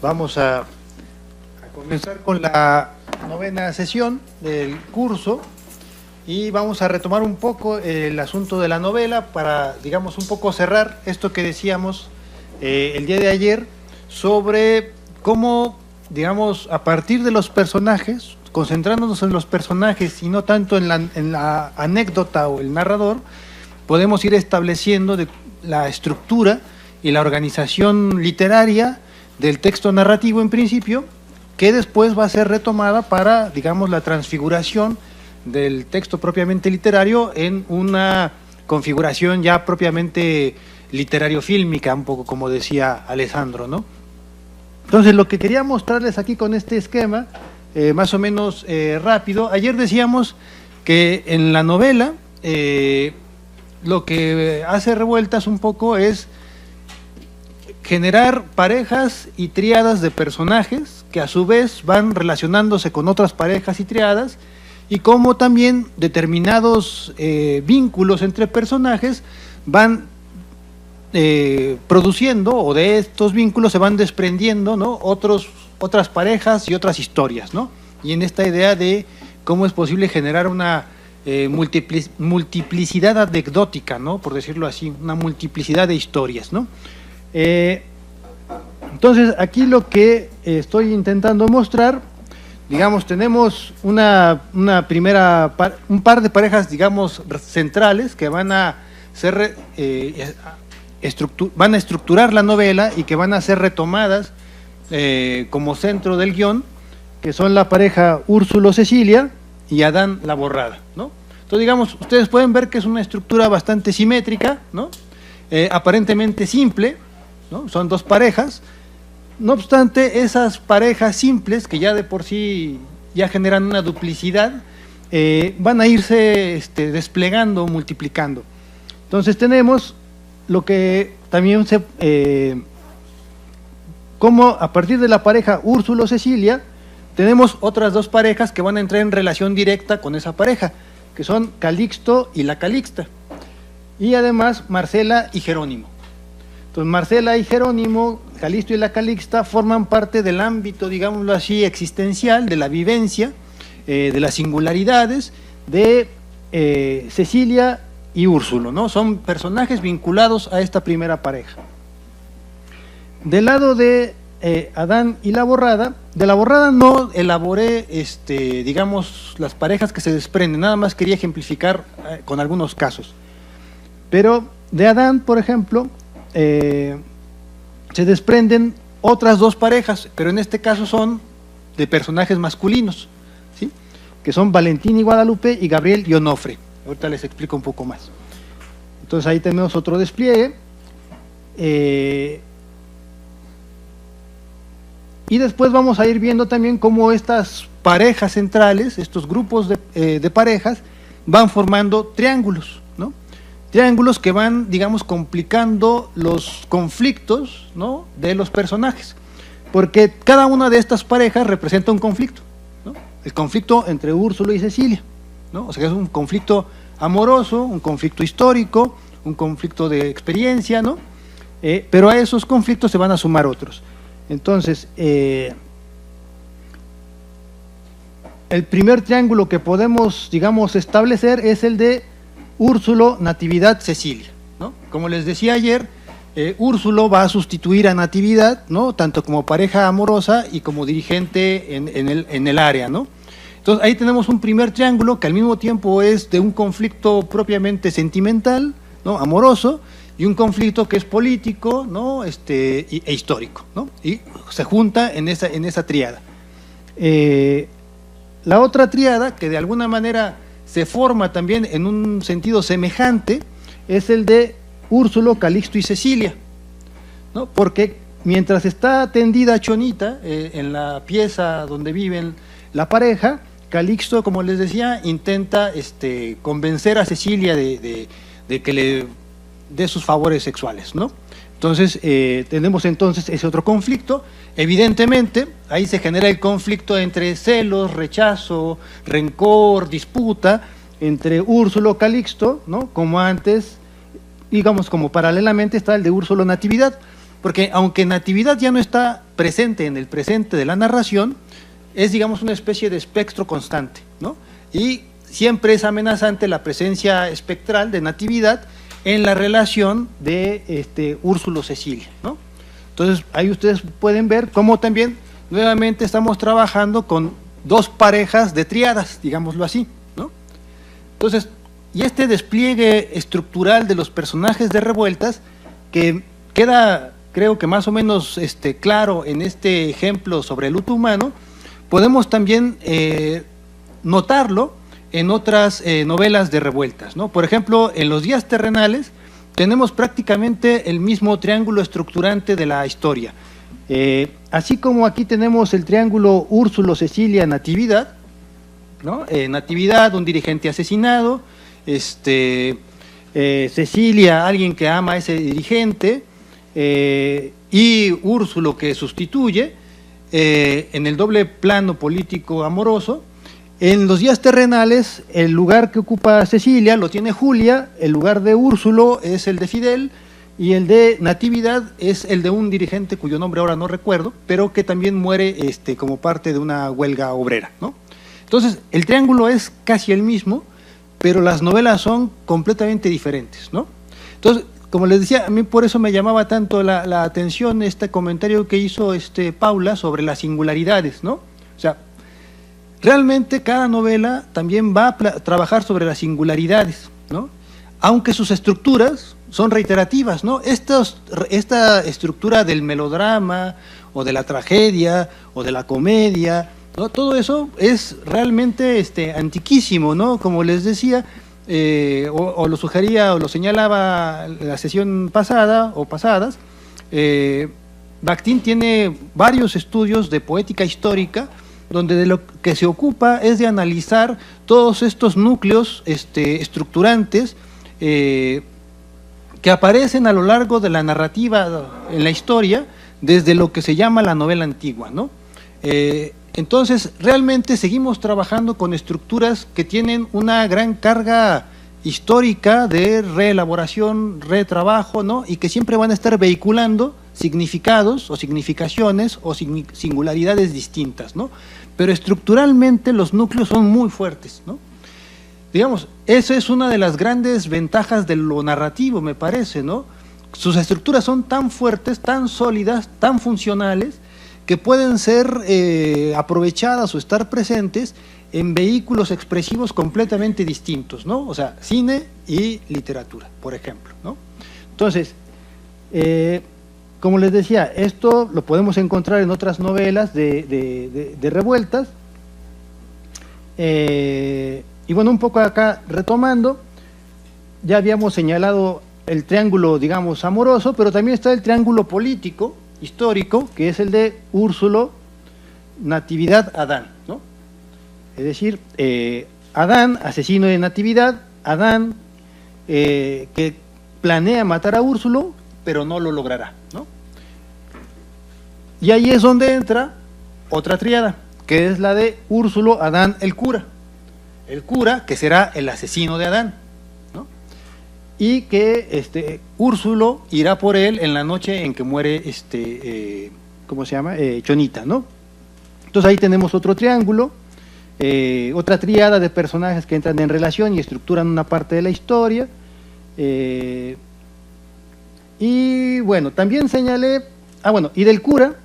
Vamos a comenzar con la novena sesión del curso y vamos a retomar un poco el asunto de la novela para, digamos, un poco cerrar esto que decíamos el día de ayer sobre cómo, digamos, a partir de los personajes, concentrándonos en los personajes y no tanto en la anécdota o el narrador, podemos ir estableciendo la estructura y la organización literaria del texto narrativo en principio, que después va a ser retomada para, digamos, la transfiguración del texto propiamente literario en una configuración ya propiamente literario-fílmica, un poco como decía Alessandro, ¿no? Entonces, lo que quería mostrarles aquí con este esquema, más o menos rápido, ayer decíamos que en la novela lo que hace revueltas un poco es generar parejas y tríadas de personajes que a su vez van relacionándose con otras parejas y tríadas, y cómo también determinados vínculos entre personajes van produciendo, o de estos vínculos se van desprendiendo, ¿no?, otras parejas y otras historias, ¿no? Y en esta idea de cómo es posible generar una multiplicidad anecdótica, ¿no?, por decirlo así, una multiplicidad de historias, ¿no? Entonces, aquí lo que estoy intentando mostrar, digamos, tenemos un par de parejas, digamos, centrales que van a ser van a estructurar la novela y que van a ser retomadas como centro del guión, que son la pareja Úrsulo-Cecilia y Adán la Borrada, ¿no? Entonces, digamos, ustedes pueden ver que es una estructura bastante simétrica, ¿no? Aparentemente simple, ¿no? Son dos parejas. No obstante, esas parejas simples, que ya de por sí ya generan una duplicidad, van a irse desplegando, multiplicando. Entonces tenemos lo que también como a partir de la pareja Úrsulo-Cecilia, tenemos otras dos parejas que van a entrar en relación directa con esa pareja, que son Calixto y la Calixta, y además Marcela y Jerónimo. Entonces, Marcela y Jerónimo, Calixto y la Calixta, forman parte del ámbito, digámoslo así, existencial, de la vivencia, de las singularidades de Cecilia y Úrsulo, ¿no? Son personajes vinculados a esta primera pareja. Del lado de Adán y la Borrada, de la Borrada no elaboré, digamos, las parejas que se desprenden, nada más quería ejemplificar con algunos casos. Pero de Adán, por ejemplo, se desprenden otras dos parejas, pero en este caso son de personajes masculinos, ¿sí?, que son Valentín y Guadalupe y Gabriel y Onofre. Ahorita les explico un poco más. Entonces ahí tenemos otro despliegue. Y después vamos a ir viendo también cómo estas parejas centrales, estos grupos de parejas, van formando triángulos, ¿no? Triángulos que van, digamos, complicando los conflictos, ¿no?, de los personajes, porque cada una de estas parejas representa un conflicto, ¿no? El conflicto entre Úrsulo y Cecilia, ¿no? O sea, que es un conflicto amoroso, un conflicto histórico, un conflicto de experiencia, ¿no? Pero a esos conflictos se van a sumar otros. Entonces, el primer triángulo que podemos, digamos, establecer es el de Úrsulo, Natividad, Cecilia, ¿no? Como les decía ayer, Úrsulo va a sustituir a Natividad, ¿no?, tanto como pareja amorosa y como dirigente en el área, ¿no? Entonces, ahí tenemos un primer triángulo que al mismo tiempo es de un conflicto propiamente sentimental, ¿no?, amoroso, y un conflicto que es político, ¿no?, e histórico, ¿no? Y se junta en esa tríada. La otra tríada, que de alguna manera se forma también en un sentido semejante, es el de Úrsulo, Calixto y Cecilia, ¿no? Porque mientras está tendida Chonita en la pieza donde viven la pareja, Calixto, como les decía, intenta convencer a Cecilia de que le dé sus favores sexuales, ¿no? Entonces, tenemos entonces ese otro conflicto. Evidentemente, ahí se genera el conflicto entre celos, rechazo, rencor, disputa, entre Úrsulo, Calixto, ¿no?, como antes, digamos, como paralelamente está el de Úrsulo, Natividad, porque aunque Natividad ya no está presente en el presente de la narración es, digamos, una especie de espectro constante, ¿no? Y siempre es amenazante la presencia espectral de Natividad en la relación de Úrsulo Cecilia, ¿no? Entonces, ahí ustedes pueden ver cómo también nuevamente estamos trabajando con dos parejas de tríadas, digámoslo así, ¿no? Entonces, y este despliegue estructural de los personajes de Revueltas, que queda, creo que más o menos claro en este ejemplo sobre el luto humano, podemos también notarlo en otras novelas de Revueltas, ¿no? Por ejemplo, en Los días terrenales tenemos prácticamente el mismo triángulo estructurante de la historia. Así como aquí tenemos el triángulo Úrsulo, Cecilia, Natividad, ¿no? Natividad, un dirigente asesinado, Cecilia, alguien que ama a ese dirigente, y Úrsulo, que sustituye, en el doble plano político amoroso. En Los días terrenales, el lugar que ocupa Cecilia lo tiene Julia, el lugar de Úrsulo es el de Fidel, y el de Natividad es el de un dirigente cuyo nombre ahora no recuerdo, pero que también muere como parte de una huelga obrera, ¿no? Entonces, el triángulo es casi el mismo, pero las novelas son completamente diferentes, ¿no? Entonces, como les decía, a mí por eso me llamaba tanto la atención este comentario que hizo Paula sobre las singularidades, ¿no? O sea, realmente cada novela también va a trabajar sobre las singularidades, ¿no? Aunque sus estructuras son reiterativas, ¿no? Esta estructura del melodrama, o de la tragedia, o de la comedia, ¿no? Todo eso es realmente antiquísimo, ¿no? Como les decía, o lo sugería o lo señalaba en la sesión pasada o pasadas, Bakhtin tiene varios estudios de poética histórica donde de lo que se ocupa es de analizar todos estos núcleos estructurantes que aparecen a lo largo de la narrativa en la historia desde lo que se llama la novela antigua, ¿no? Entonces, realmente seguimos trabajando con estructuras que tienen una gran carga histórica de reelaboración, retrabajo, ¿no? Y que siempre van a estar vehiculando significados o significaciones o singularidades distintas, ¿no? Pero estructuralmente los núcleos son muy fuertes, ¿no? Digamos, esa es una de las grandes ventajas de lo narrativo, me parece, ¿no? Sus estructuras son tan fuertes, tan sólidas, tan funcionales, que pueden ser aprovechadas o estar presentes en vehículos expresivos completamente distintos, ¿no? O sea, cine y literatura, por ejemplo, ¿no? Entonces, como les decía, esto lo podemos encontrar en otras novelas de Revueltas. Y bueno, un poco acá retomando, ya habíamos señalado el triángulo, digamos, amoroso, pero también está el triángulo político, histórico, que es el de Úrsulo, Natividad, Adán, ¿no? Es decir, Adán, asesino de Natividad, Adán, que planea matar a Úrsulo, pero no lo logrará, ¿no? Y ahí es donde entra otra tríada, que es la de Úrsulo, Adán, el cura. El cura, que será el asesino de Adán, ¿no? Y que Úrsulo irá por él en la noche en que muere ¿cómo se llama? Chonita, ¿no? Entonces ahí tenemos otro triángulo, otra tríada de personajes que entran en relación y estructuran una parte de la historia. Y bueno, también señalé, y del cura,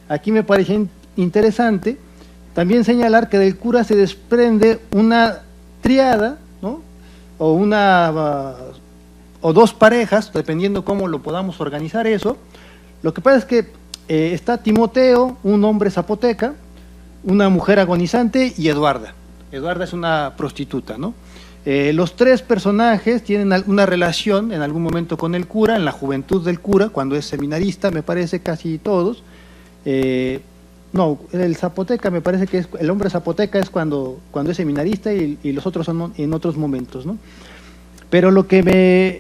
aquí me parece interesante también señalar que del cura se desprende una tríada, ¿no? O dos parejas, dependiendo cómo lo podamos organizar eso. Lo que pasa es que está Timoteo, un hombre zapoteca, una mujer agonizante y Eduarda. Eduarda es una prostituta, ¿no? Los tres personajes tienen una relación en algún momento con el cura, en la juventud del cura, cuando es seminarista, me parece casi todos. No, el zapoteca me parece que el hombre zapoteca es cuando es seminarista y los otros son en otros momentos, ¿no? Pero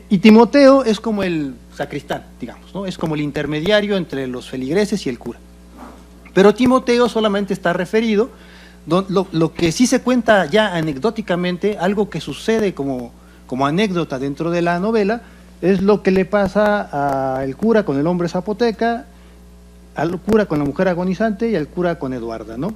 y Timoteo es como el sacristán, digamos, ¿no? Es como el intermediario entre los feligreses y el cura. Pero Timoteo solamente está referido, lo que sí se cuenta ya anecdóticamente, algo que sucede como anécdota dentro de la novela, es lo que le pasa al cura con el hombre zapoteca, al cura con la mujer agonizante y al cura con Eduarda, ¿no?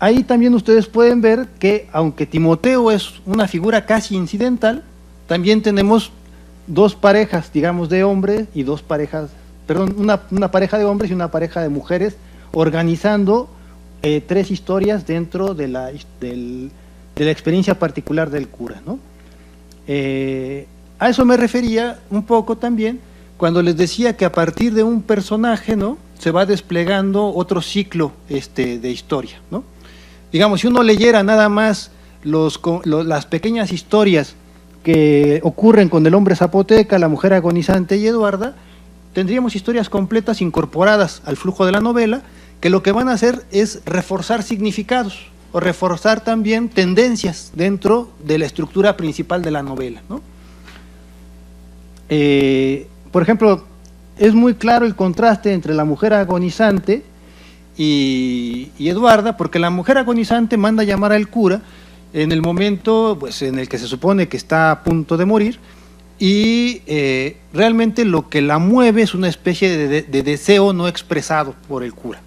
Ahí también ustedes pueden ver que, aunque Timoteo es una figura casi incidental, también tenemos dos parejas, digamos, de hombres y dos parejas, perdón, una pareja de hombres y una pareja de mujeres organizando tres historias dentro de la experiencia particular del cura, ¿no? A eso me refería un poco también cuando les decía que a partir de un personaje, ¿no?, se va desplegando otro ciclo de historia, ¿no? Digamos, si uno leyera nada más las pequeñas historias que ocurren con el hombre zapoteca, la mujer agonizante y Eduarda, tendríamos historias completas incorporadas al flujo de la novela, que lo que van a hacer es reforzar significados o reforzar también tendencias dentro de la estructura principal de la novela, ¿no? Por ejemplo, es muy claro el contraste entre la mujer agonizante y Eduarda, porque la mujer agonizante manda a llamar al cura en el momento, pues, en el que se supone que está a punto de morir, y realmente lo que la mueve es una especie de deseo no expresado por el cura.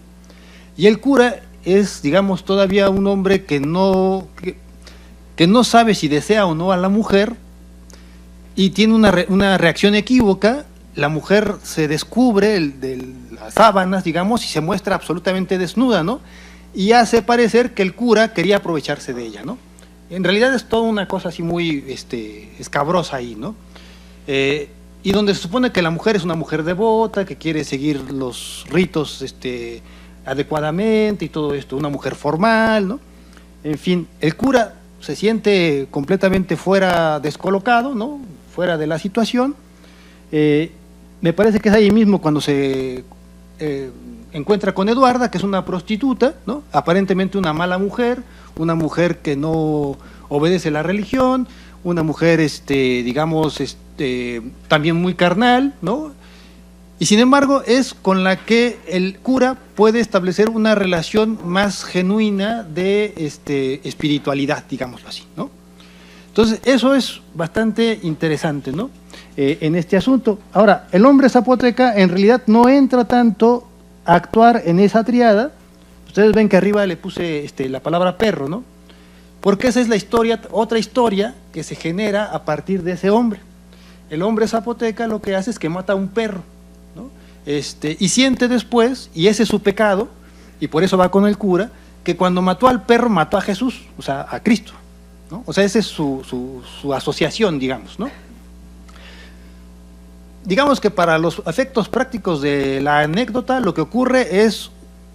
Y el cura es, digamos, todavía un hombre que no sabe si desea o no a la mujer, y tiene una reacción equívoca. La mujer se descubre de las sábanas, digamos, y se muestra absolutamente desnuda, ¿no? Y hace parecer que el cura quería aprovecharse de ella, ¿no? En realidad es toda una cosa así muy escabrosa ahí, ¿no? Y donde se supone que la mujer es una mujer devota, que quiere seguir los ritos adecuadamente y todo esto, una mujer formal, ¿no? En fin, el cura se siente completamente descolocado, ¿no?, fuera de la situación. Me parece que es ahí mismo cuando se encuentra con Eduarda, que es una prostituta, ¿no?, aparentemente una mala mujer, una mujer que no obedece la religión, una mujer, digamos, también muy carnal, ¿no? Y sin embargo es con la que el cura puede establecer una relación más genuina de espiritualidad, digámoslo así, ¿no? Entonces eso es bastante interesante, ¿no?, en este asunto. Ahora, el hombre zapoteca en realidad no entra tanto a actuar en esa triada. Ustedes ven que arriba le puse la palabra perro, ¿no?, porque esa es la historia, otra historia que se genera a partir de ese hombre. El hombre zapoteca lo que hace es que mata a un perro, ¿no?, y siente después, y ese es su pecado, y por eso va con el cura, que cuando mató al perro mató a Jesús, o sea, a Cristo, ¿no? O sea, esa es su asociación, digamos, ¿no? Digamos que para los efectos prácticos de la anécdota, lo que ocurre es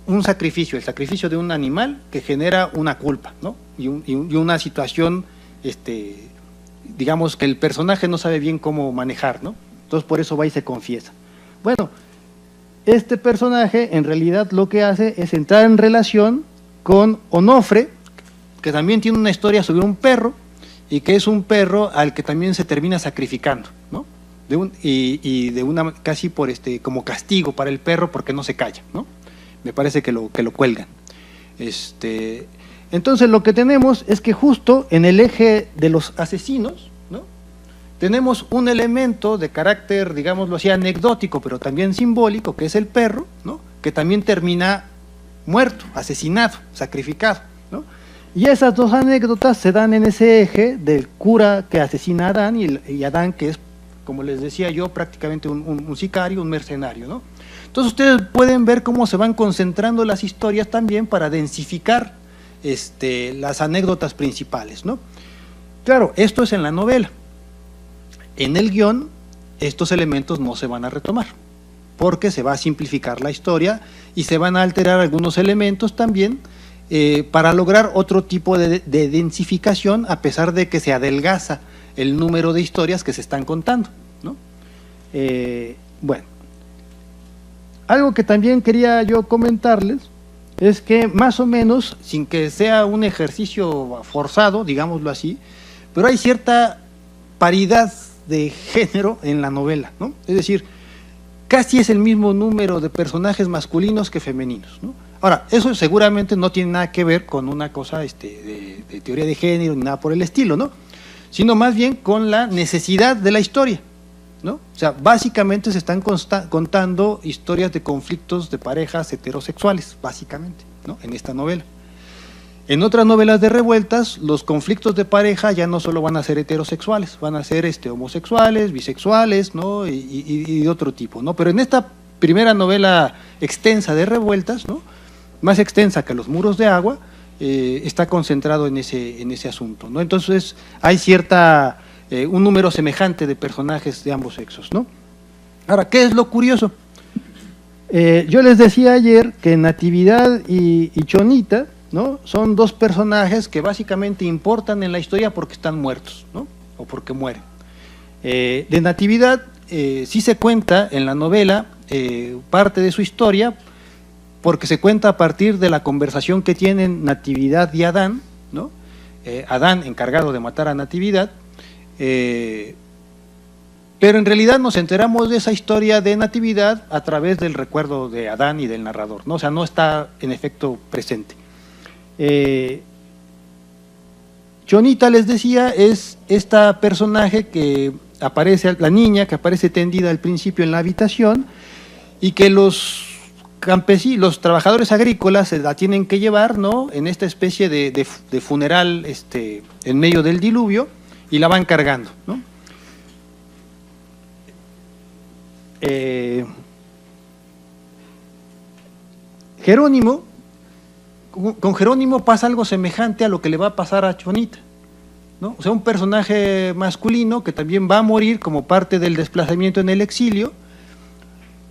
un sacrificio, el sacrificio de un animal que genera una culpa, ¿no?, y una situación, digamos, que el personaje no sabe bien cómo manejar, ¿no? Entonces por eso va y se confiesa. Bueno, este personaje en realidad lo que hace es entrar en relación con Onofre, que también tiene una historia sobre un perro, y que es un perro al que también se termina sacrificando, ¿no?, y de una casi por como castigo para el perro porque no se calla, ¿no? Me parece que lo cuelgan. Entonces lo que tenemos es que justo en el eje de los asesinos, ¿no?, tenemos un elemento de carácter, digámoslo así, anecdótico, pero también simbólico, que es el perro, ¿no?, que también termina muerto, asesinado, sacrificado, ¿no? Y esas dos anécdotas se dan en ese eje del cura que asesina a Adán y Adán, que es, como les decía yo, prácticamente un sicario, un mercenario, ¿no? Entonces ustedes pueden ver cómo se van concentrando las historias también para densificar las anécdotas principales, ¿no? Claro, esto es en la novela. En el guión, estos elementos no se van a retomar, porque se va a simplificar la historia y se van a alterar algunos elementos también para lograr otro tipo de densificación, a pesar de que se adelgaza el número de historias que se están contando, ¿no? Bueno, algo que también quería yo comentarles es que más o menos, sin que sea un ejercicio forzado, digámoslo así, pero hay cierta paridad de género en la novela, ¿no? Es decir, casi es el mismo número de personajes masculinos que femeninos, ¿no? Ahora, eso seguramente no tiene nada que ver con una cosa de teoría de género ni nada por el estilo, ¿no?, sino más bien con la necesidad de la historia, ¿no? O sea, básicamente se están contando historias de conflictos de parejas heterosexuales, básicamente, ¿no? En esta novela. En otras novelas de revueltas, los conflictos de pareja ya no solo van a ser heterosexuales, van a ser homosexuales, bisexuales, ¿no? Y de otro tipo, ¿no? Pero en esta primera novela extensa de revueltas, ¿no? Más extensa que Los muros de agua, está concentrado en ese asunto, ¿no? Entonces hay un número semejante de personajes de ambos sexos, ¿no? Ahora, ¿qué es lo curioso? Yo les decía ayer que Natividad y Chonita, ¿no? Son dos personajes que básicamente importan en la historia porque están muertos, ¿no? O porque mueren. De Natividad sí se cuenta en la novela parte de su historia, porque se cuenta a partir de la conversación que tienen Natividad y Adán, ¿no? Adán encargado de matar a Natividad, pero en realidad nos enteramos de esa historia de Natividad a través del recuerdo de Adán y del narrador, ¿no? O sea, no está en efecto presente. Chonita, les decía, es esta personaje que aparece, la niña que aparece tendida al principio en la habitación y que los campesinos, los trabajadores agrícolas se la tienen que llevar, ¿no? En esta especie de funeral en medio del diluvio y la van cargando, ¿no? Jerónimo, con Jerónimo pasa algo semejante a lo que le va a pasar a Chonita, ¿no? O sea, un personaje masculino que también va a morir como parte del desplazamiento en el exilio,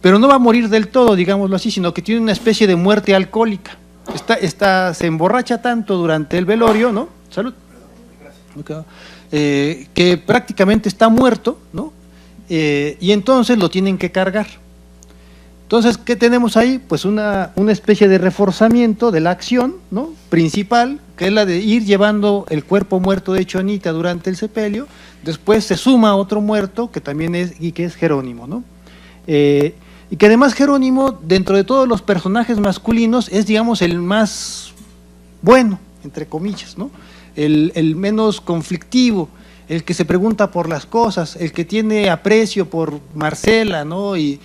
pero no va a morir del todo, digámoslo así, sino que tiene una especie de muerte alcohólica. Se emborracha tanto durante el velorio, ¿no? Salud. Que prácticamente está muerto, ¿no? Y entonces lo tienen que cargar. Entonces, ¿qué tenemos ahí? Pues una especie de reforzamiento de la acción, ¿no? Principal, que es la de ir llevando el cuerpo muerto de Chonita durante el sepelio. Después se suma otro muerto que también es Jerónimo, ¿no? Y que además Jerónimo, dentro de todos los personajes masculinos, es, digamos, el más bueno, entre comillas, ¿no? El menos conflictivo, el que se pregunta por las cosas, el que tiene aprecio por Marcela, ¿no? Y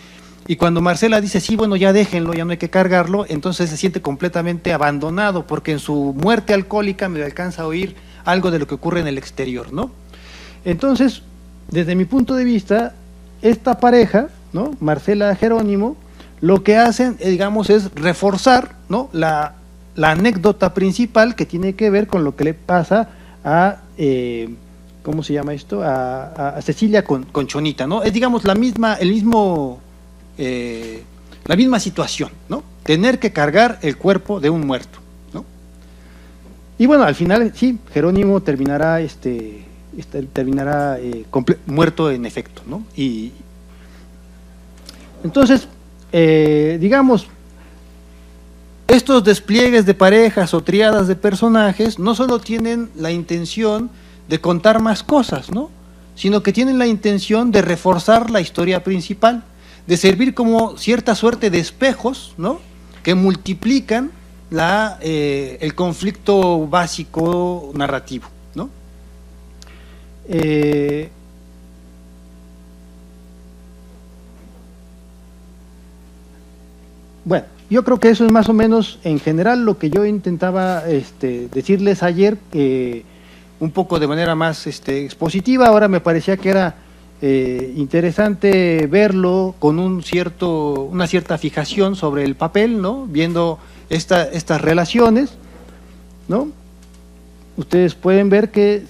cuando Marcela dice, sí, bueno, ya déjenlo, ya no hay que cargarlo, entonces se siente completamente abandonado, porque en su muerte alcohólica me alcanza a oír algo de lo que ocurre en el exterior, ¿no? Entonces, desde mi punto de vista, esta pareja, ¿no? Marcela Jerónimo, lo que hacen, digamos, es reforzar, ¿no? la anécdota principal que tiene que ver con lo que le pasa a, ¿cómo se llama esto? A Cecilia con Chonita, ¿no? Es, digamos, la misma situación, ¿no? Tener que cargar el cuerpo de un muerto, ¿no? Y bueno, al final, sí, Jerónimo terminará, muerto en efecto, ¿no? Y entonces, digamos, estos despliegues de parejas o triadas de personajes no solo tienen la intención de contar más cosas, ¿no? Sino que tienen la intención de reforzar la historia principal, de servir como cierta suerte de espejos, ¿no? Que multiplican el conflicto básico narrativo, ¿no? Bueno, yo creo que eso es más o menos en general lo que yo intentaba decirles ayer, un poco de manera más expositiva. Ahora me parecía que era interesante verlo con una cierta fijación sobre el papel, ¿no? Viendo estas relaciones, ¿no? Ustedes pueden ver que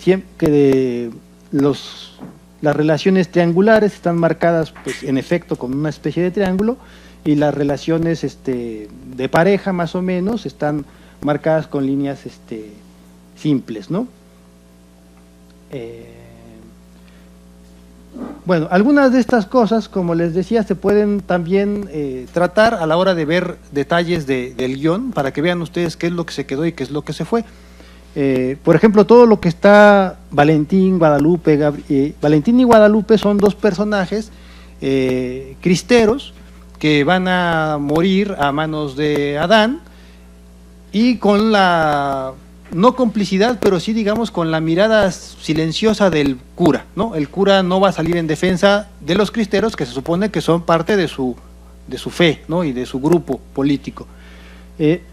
las relaciones triangulares están marcadas, pues, en efecto, con una especie de triángulo, y las relaciones de pareja, más o menos, están marcadas con líneas simples, ¿no? Bueno, algunas de estas cosas, como les decía, se pueden también tratar a la hora de ver detalles del guión, para que vean ustedes qué es lo que se quedó y qué es lo que se fue. Por ejemplo, todo lo que está Valentín, Guadalupe, Valentín y Guadalupe son dos personajes cristeros que van a morir a manos de Adán, y con la no complicidad, pero sí, digamos, con la mirada silenciosa del cura, ¿no? El cura no va a salir en defensa de los cristeros, que se supone que son parte de su fe, ¿no? Y de su grupo político.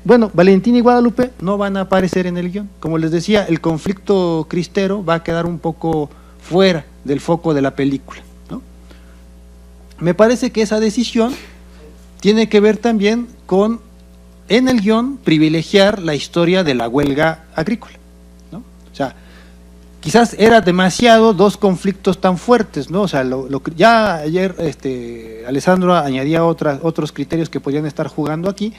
Bueno, Valentín y Guadalupe no van a aparecer en el guión. Como les decía, el conflicto cristero va a quedar un poco fuera del foco de la película, ¿no? Me parece que esa decisión tiene que ver también con, en el guión, privilegiar la historia de la huelga agrícola, ¿no? O sea, quizás era demasiado dos conflictos tan fuertes, ¿no? O sea, ya ayer Alessandro añadía otros criterios que podrían estar jugando aquí,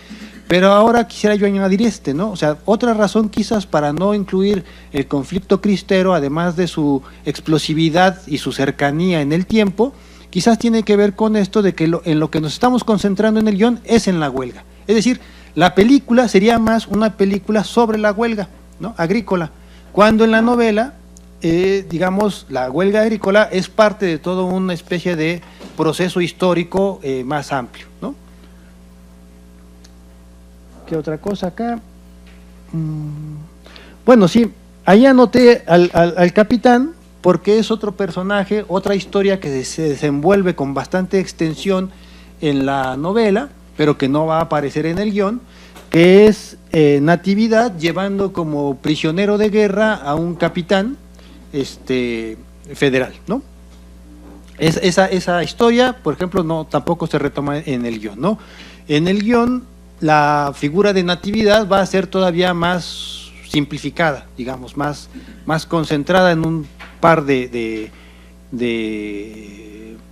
pero ahora quisiera yo añadir ¿no? O sea, otra razón quizás para no incluir el conflicto cristero, además de su explosividad y su cercanía en el tiempo, quizás tiene que ver con esto de que en lo que nos estamos concentrando en el guión es en la huelga. Es decir, la película sería más una película sobre la huelga, ¿no? Agrícola, cuando en la novela, digamos, la huelga agrícola es parte de toda una especie de proceso histórico más amplio, ¿no? ¿Qué otra cosa acá? Bueno, sí, ahí anoté al capitán, porque es otro personaje, otra historia que se desenvuelve con bastante extensión en la novela, pero que no va a aparecer en el guión, que es Natividad llevando como prisionero de guerra a un capitán federal, ¿no? Esa historia, por ejemplo, no tampoco se retoma en el guión, ¿no? En el guión, la figura de Natividad va a ser todavía más simplificada, digamos, más concentrada en un par de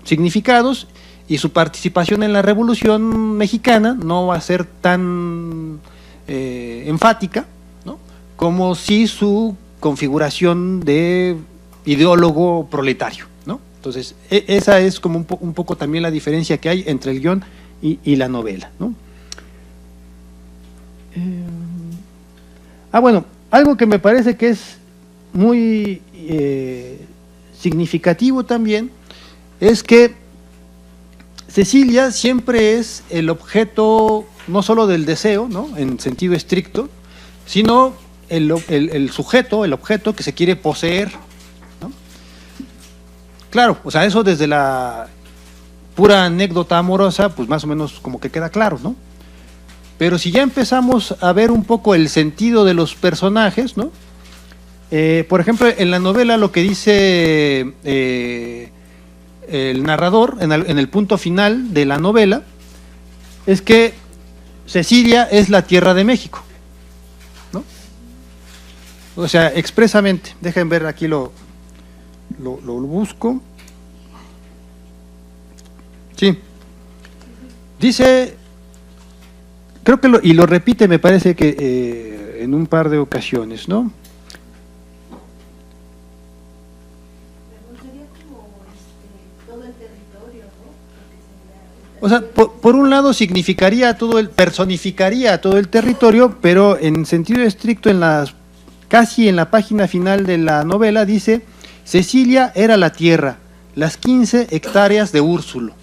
significados, y su participación en la Revolución Mexicana no va a ser tan enfática, ¿no? Como si su configuración de ideólogo proletario, ¿no? Entonces, esa es como un poco también la diferencia que hay entre el guión y la novela, ¿no? Bueno, algo que me parece que es muy significativo también es que Cecilia siempre es el objeto no solo del deseo, ¿no? En sentido estricto, sino el sujeto, el objeto que se quiere poseer, ¿no? Claro, o sea, eso desde la pura anécdota amorosa, pues más o menos como que queda claro, ¿no? Pero si ya empezamos a ver un poco el sentido de los personajes, ¿no? Por ejemplo, en la novela lo que dice el narrador, en el punto final de la novela, es que Cecilia es la tierra de México, ¿no? O sea, expresamente, dejen ver aquí lo busco. Sí. Dice, creo que y lo repite, me parece que en un par de ocasiones, ¿no? O sea, por un lado significaría personificaría todo el territorio, pero en sentido estricto, casi en la página final de la novela dice: Cecilia era la tierra, las 15 hectáreas de Úrsulo.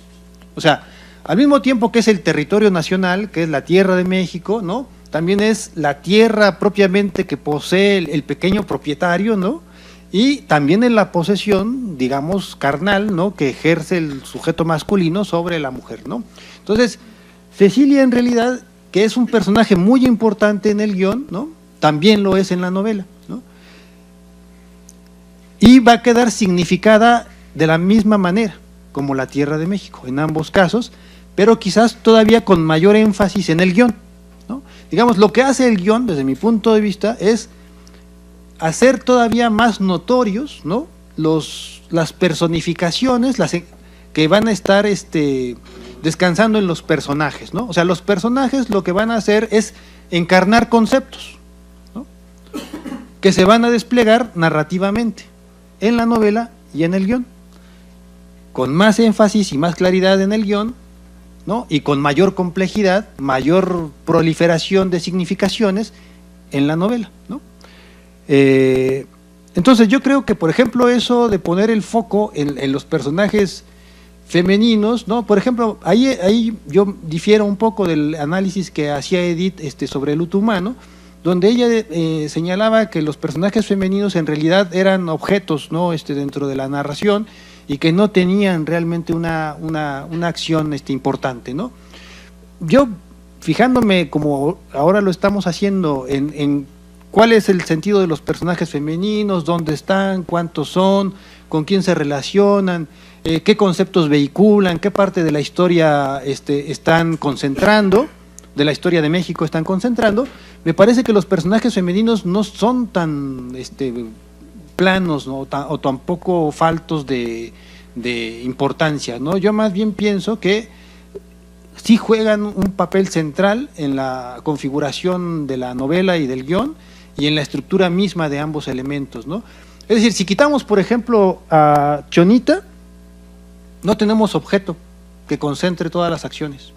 O sea, al mismo tiempo que es el territorio nacional, que es la tierra de México, ¿no? También es la tierra propiamente que posee el pequeño propietario, ¿no? Y también en la posesión, digamos, carnal, ¿no? Que ejerce el sujeto masculino sobre la mujer, ¿no? Entonces, Cecilia en realidad, que es un personaje muy importante en el guión, ¿no? También lo es en la novela, ¿no? Y va a quedar significada de la misma manera, como la tierra de México, en ambos casos, pero quizás todavía con mayor énfasis en el guión, ¿no? Digamos, lo que hace el guión, desde mi punto de vista, es hacer todavía más notorios, ¿no? Las personificaciones, que van a estar descansando en los personajes, ¿no? O sea, los personajes lo que van a hacer es encarnar conceptos, ¿no? Que se van a desplegar narrativamente en la novela y en el guión, con más énfasis y más claridad en el guión, ¿no? Y con mayor complejidad, mayor proliferación de significaciones en la novela, ¿no? Entonces yo creo que, por ejemplo, eso de poner el foco en los personajes femeninos, ¿no? Por ejemplo, ahí yo difiero un poco del análisis que hacía Edith sobre el luto humano, donde ella señalaba que los personajes femeninos en realidad eran objetos, ¿no? Dentro de la narración, y que no tenían realmente una acción importante, ¿no? Yo, fijándome como ahora lo estamos haciendo en cuál es el sentido de los personajes femeninos, dónde están, cuántos son, con quién se relacionan, qué conceptos vehiculan, qué parte de la historia están concentrando, de la historia de México están concentrando, me parece que los personajes femeninos no son tan planos, ¿no? O tampoco faltos de importancia, ¿no? Yo más bien pienso que sí juegan un papel central en la configuración de la novela y del guión y en la estructura misma de ambos elementos, ¿no? Es decir, si quitamos, por ejemplo, a Chonita, no tenemos objeto que concentre todas las acciones.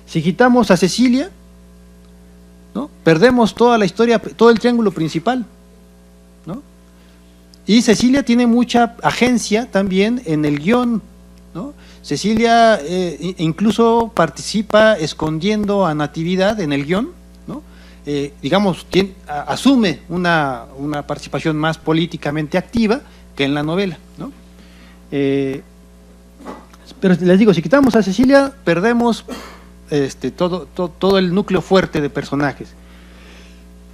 Si quitamos a Cecilia, ¿no? Perdemos toda la historia, todo el triángulo principal, ¿no? Y Cecilia tiene mucha agencia también en el guión, ¿no? Cecilia incluso participa escondiendo a Natividad en el guión, ¿no? Digamos, asume una participación más políticamente activa que en la novela, ¿no? Pero les digo, si quitamos a Cecilia, perdemos todo el núcleo fuerte de personajes.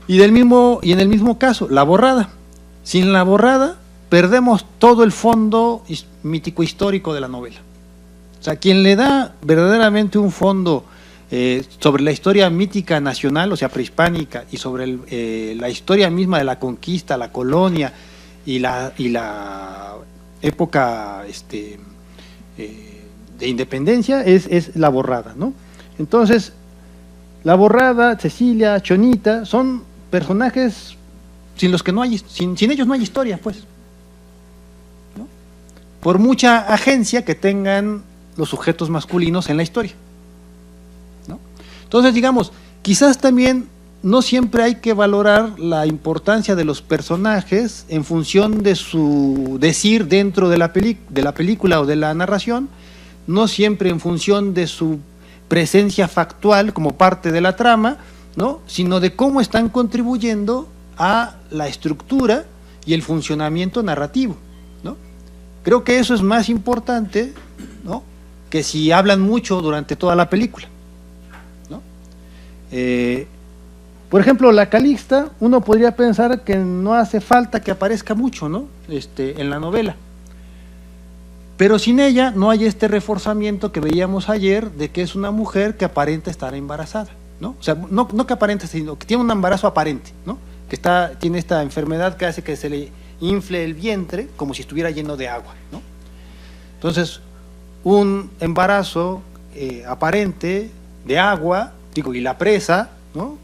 Y en el mismo caso, la borrada. Sin la borrada, perdemos todo el fondo mítico histórico de la novela. O sea, quien le da verdaderamente un fondo sobre la historia mítica nacional, o sea, prehispánica, y sobre la historia misma de la conquista, la colonia y la época de independencia, es la borrada, ¿no? Entonces, la borrada, Cecilia, Chonita, son personajes sin los que no hay, sin ellos no hay historia, pues, ¿no? Por mucha agencia que tengan los sujetos masculinos en la historia, ¿no? Entonces, digamos, quizás también no siempre hay que valorar la importancia de los personajes en función de su decir dentro de la película o de la narración, no siempre en función de su presencia factual como parte de la trama, ¿no? Sino de cómo están contribuyendo a la estructura y el funcionamiento narrativo, ¿no? Creo que eso es más importante, ¿no?, que si hablan mucho durante toda la película, ¿no? Por ejemplo, la Calixta, uno podría pensar que no hace falta que aparezca mucho, ¿no?, en la novela. Pero sin ella no hay este reforzamiento que veíamos ayer de que es una mujer que aparenta estar embarazada, ¿no? O sea, no que aparenta, sino que tiene un embarazo aparente, ¿no? Que tiene esta enfermedad que hace que se le infle el vientre como si estuviera lleno de agua, ¿no? Entonces, un embarazo aparente de agua, digo, y la presa, ¿no?,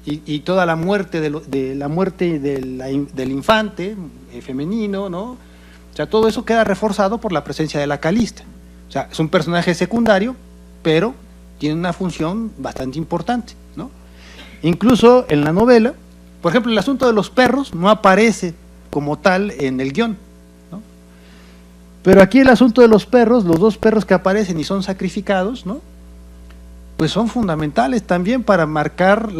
y toda la muerte del infante femenino, ¿no? O sea, todo eso queda reforzado por la presencia de la Calixta. O sea, es un personaje secundario, pero tiene una función bastante importante, ¿no? Incluso en la novela, por ejemplo, el asunto de los perros no aparece como tal en el guión, ¿no? Pero aquí el asunto de los perros, los dos perros que aparecen y son sacrificados, ¿no?, pues son fundamentales también para marcar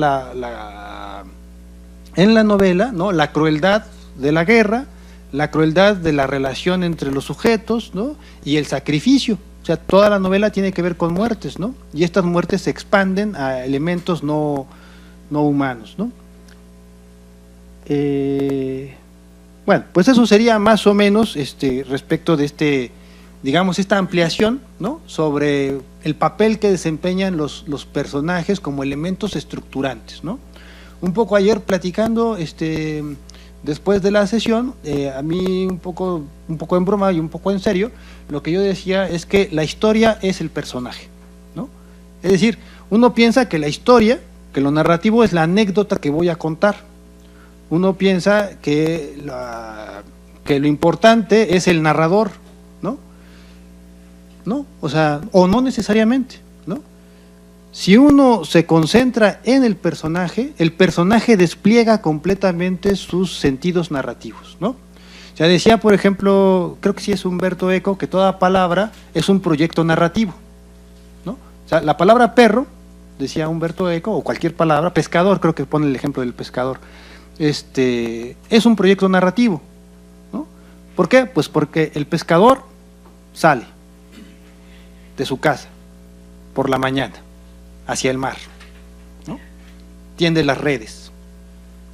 en la novela, ¿no?, la crueldad de la guerra, la crueldad de la relación entre los sujetos, ¿no?, y el sacrificio. O sea, toda la novela tiene que ver con muertes, ¿no?, y estas muertes se expanden a elementos no humanos, ¿no? Bueno, pues eso sería más o menos respecto de digamos, esta ampliación, ¿no?, sobre el papel que desempeñan los personajes como elementos estructurantes, ¿no? Un poco ayer platicando, después de la sesión, a mí un poco en broma y un poco en serio, lo que yo decía es que la historia es el personaje, ¿no? Es decir, uno piensa que la historia, que lo narrativo es la anécdota que voy a contar. Uno piensa que lo importante es el narrador, ¿no? No, o sea, o no necesariamente, ¿no? Si uno se concentra en el personaje despliega completamente sus sentidos narrativos, ¿no? O sea, decía, por ejemplo, creo que sí es Humberto Eco, que toda palabra es un proyecto narrativo, ¿no? O sea, la palabra perro decía Humberto Eco, o cualquier palabra, pescador, creo que pone el ejemplo del pescador, es un proyecto narrativo, ¿no? ¿Por qué? Pues porque el pescador sale de su casa por la mañana hacia el mar, ¿no? Tiende las redes,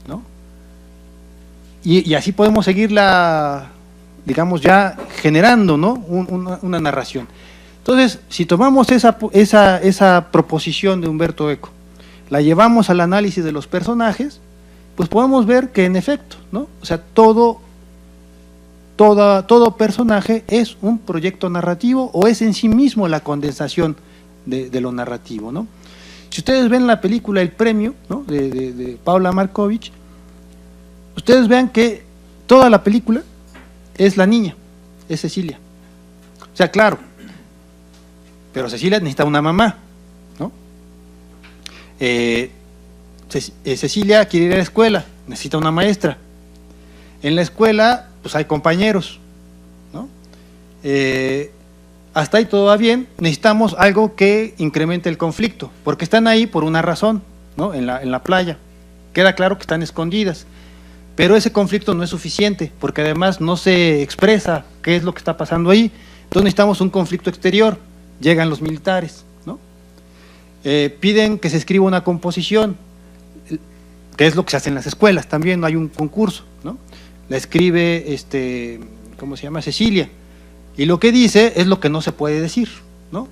¿no? Y así podemos seguirla, digamos, ya generando, ¿no? Una narración. Entonces, si tomamos esa proposición de Humberto Eco, la llevamos al análisis de los personajes, pues podemos ver que en efecto, ¿no? O sea, todo personaje es un proyecto narrativo o es en sí mismo la condensación de lo narrativo, ¿no? Si ustedes ven la película El Premio, ¿no? de Paula Markovich, ustedes vean que toda la película es la niña, es Cecilia. O sea, claro, pero Cecilia necesita una mamá, ¿no? Cecilia quiere ir a la escuela, necesita una maestra. En la escuela, pues hay compañeros, ¿no? Hasta ahí todo va bien, necesitamos algo que incremente el conflicto, porque están ahí por una razón, ¿no? En la playa. Queda claro que están escondidas, pero ese conflicto no es suficiente, porque además no se expresa qué es lo que está pasando ahí. Entonces necesitamos un conflicto exterior. Llegan los militares, ¿no? Piden que se escriba una composición, que es lo que se hace en las escuelas, también no hay un concurso, ¿no? La escribe, ¿cómo se llama? Cecilia, y lo que dice es lo que no se puede decir, ¿no?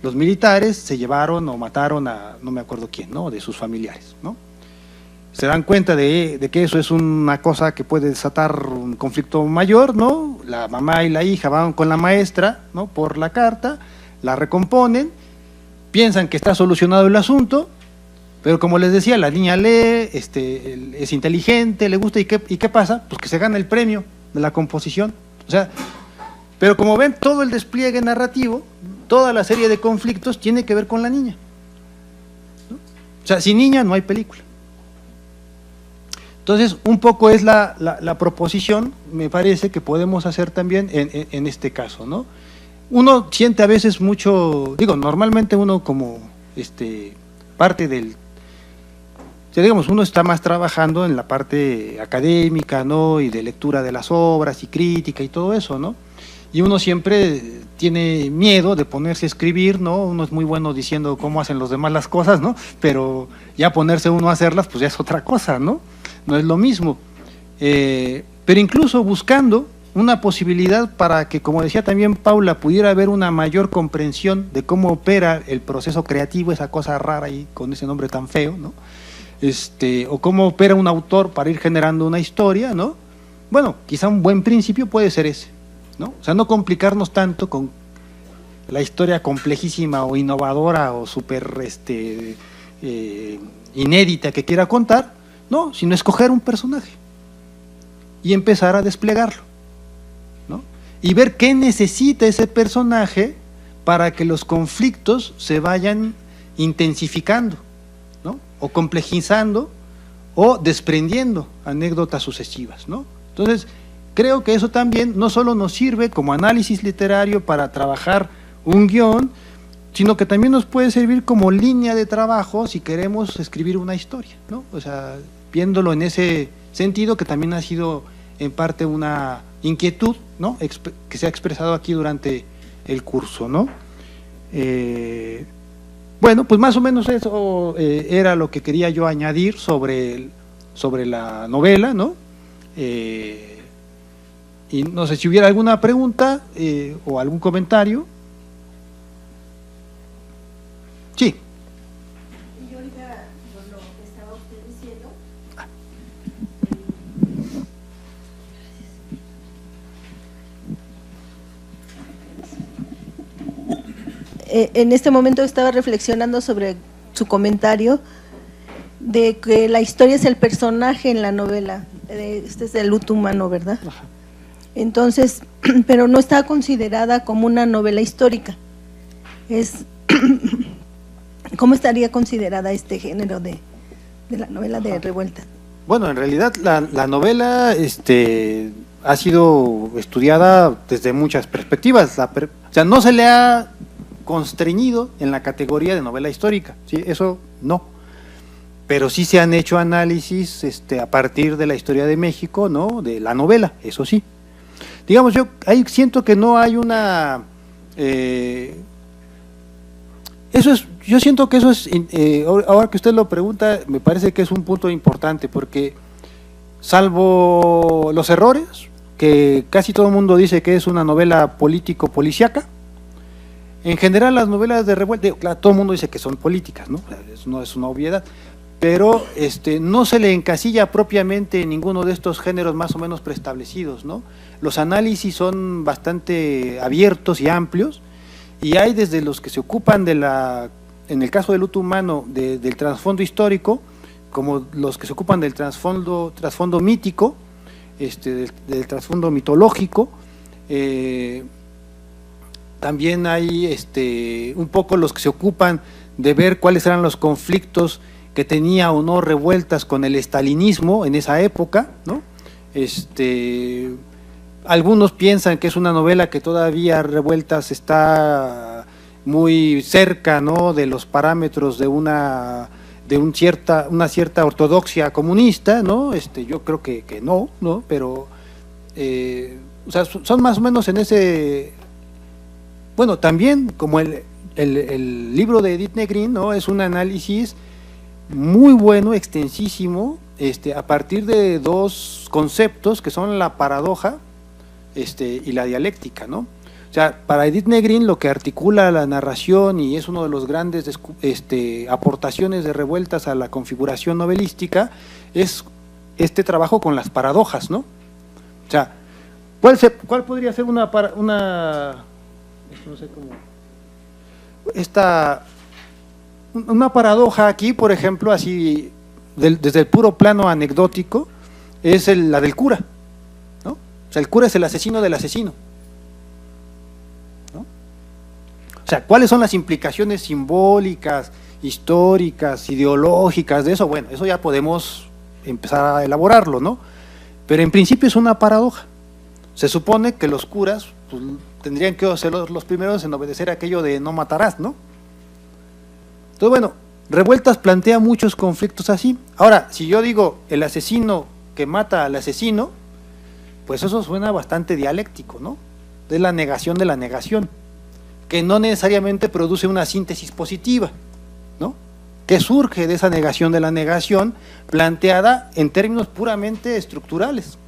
Los militares se llevaron o mataron a, no me acuerdo quién, ¿no? De sus familiares, ¿no? Se dan cuenta de que eso es una cosa que puede desatar un conflicto mayor, ¿no? La mamá y la hija van con la maestra, ¿no? Por la carta, la recomponen, piensan que está solucionado el asunto, pero como les decía, la niña lee, es inteligente, le gusta, ¿y qué pasa? Pues que se gana el premio de la composición. O sea, pero como ven, todo el despliegue narrativo, toda la serie de conflictos tiene que ver con la niña, ¿no? O sea, sin niña no hay película. Entonces, un poco es la proposición, me parece, que podemos hacer también en este caso, ¿no? Uno siente a veces mucho, digo, normalmente uno como parte del, o sea, digamos, uno está más trabajando en la parte académica, ¿no? Y de lectura de las obras y crítica y todo eso, ¿no? Y uno siempre tiene miedo de ponerse a escribir, ¿no? Uno es muy bueno diciendo cómo hacen los demás las cosas, ¿no? Pero ya ponerse uno a hacerlas, pues ya es otra cosa, ¿no? No es lo mismo. Pero incluso buscando una posibilidad para que, como decía también Paula, pudiera haber una mayor comprensión de cómo opera el proceso creativo, esa cosa rara y con ese nombre tan feo, ¿no? O cómo opera un autor para ir generando una historia, ¿no? Bueno, quizá un buen principio puede ser ese, ¿no? O sea, no complicarnos tanto con la historia complejísima o innovadora o súper inédita que quiera contar, no, sino escoger un personaje y empezar a desplegarlo, ¿no? Y ver qué necesita ese personaje para que los conflictos se vayan intensificando, ¿no? O complejizando o desprendiendo anécdotas sucesivas, ¿no? Entonces, creo que eso también no solo nos sirve como análisis literario para trabajar un guión, sino que también nos puede servir como línea de trabajo si queremos escribir una historia, ¿no? O sea, viéndolo en ese sentido, que también ha sido en parte una inquietud, ¿no? Que se ha expresado aquí durante el curso, ¿no? Bueno, pues más o menos eso era lo que quería yo añadir sobre la novela, ¿no? Y no sé si hubiera alguna pregunta o algún comentario. Sí. Y ahorita, por lo que estaba usted diciendo, en este momento estaba reflexionando sobre su comentario de que la historia es el personaje en la novela. Este es el luto humano, ¿verdad? Ajá. Entonces, pero no está considerada como una novela histórica. ¿Cómo estaría considerada este género de la novela de Revuelta? Bueno, en realidad la novela ha sido estudiada desde muchas perspectivas. O sea, no se le ha constreñido en la categoría de novela histórica, ¿sí? Eso no. Pero sí se han hecho análisis a partir de la historia de México, ¿no? De la novela, eso sí. Digamos, yo ahí siento que no hay una… yo siento que eso es, ahora que usted lo pregunta, me parece que es un punto importante, porque salvo los errores, que casi todo el mundo dice que es una novela político-policiaca, en general las novelas de revuelta, claro, todo el mundo dice que son políticas, ¿no? Eso no es una obviedad, pero no se le encasilla propiamente en ninguno de estos géneros más o menos preestablecidos, ¿no? Los análisis son bastante abiertos y amplios, y hay desde los que se ocupan en el caso del luto humano, del trasfondo histórico, como los que se ocupan del trasfondo mítico, del trasfondo mitológico. También hay un poco los que se ocupan de ver cuáles eran los conflictos que tenía o no revueltas con el estalinismo en esa época, ¿no? Algunos piensan que es una novela que todavía Revueltas está muy cerca, ¿no?, de los parámetros de una cierta ortodoxia comunista, ¿no? Yo creo que no, pero o sea, son más o menos en ese… Bueno, también como el libro de Edith Negrín, ¿no?, es un análisis muy bueno, extensísimo, a partir de dos conceptos que son la paradoja y la dialéctica, ¿no? O sea, para Edith Negrín lo que articula la narración y es uno de los grandes aportaciones de Revueltas a la configuración novelística es este trabajo con las paradojas, ¿no? O sea, ¿cuál podría ser una no sé cómo… Una paradoja aquí, por ejemplo, así desde el puro plano anecdótico, es la del cura, ¿no? O sea, el cura es el asesino del asesino, ¿no? O sea, ¿cuáles son las implicaciones simbólicas, históricas, ideológicas de eso? Bueno, eso ya podemos empezar a elaborarlo, ¿no? Pero en principio es una paradoja. Se supone que los curas pues, tendrían que ser los primeros en obedecer aquello de no matarás, ¿no? Entonces, bueno, Revueltas plantea muchos conflictos así. Ahora, si yo digo el asesino que mata al asesino, pues eso suena bastante dialéctico, ¿no? Es la negación de la negación, que no necesariamente produce una síntesis positiva, ¿no? Que surge de esa negación de la negación planteada en términos puramente estructurales,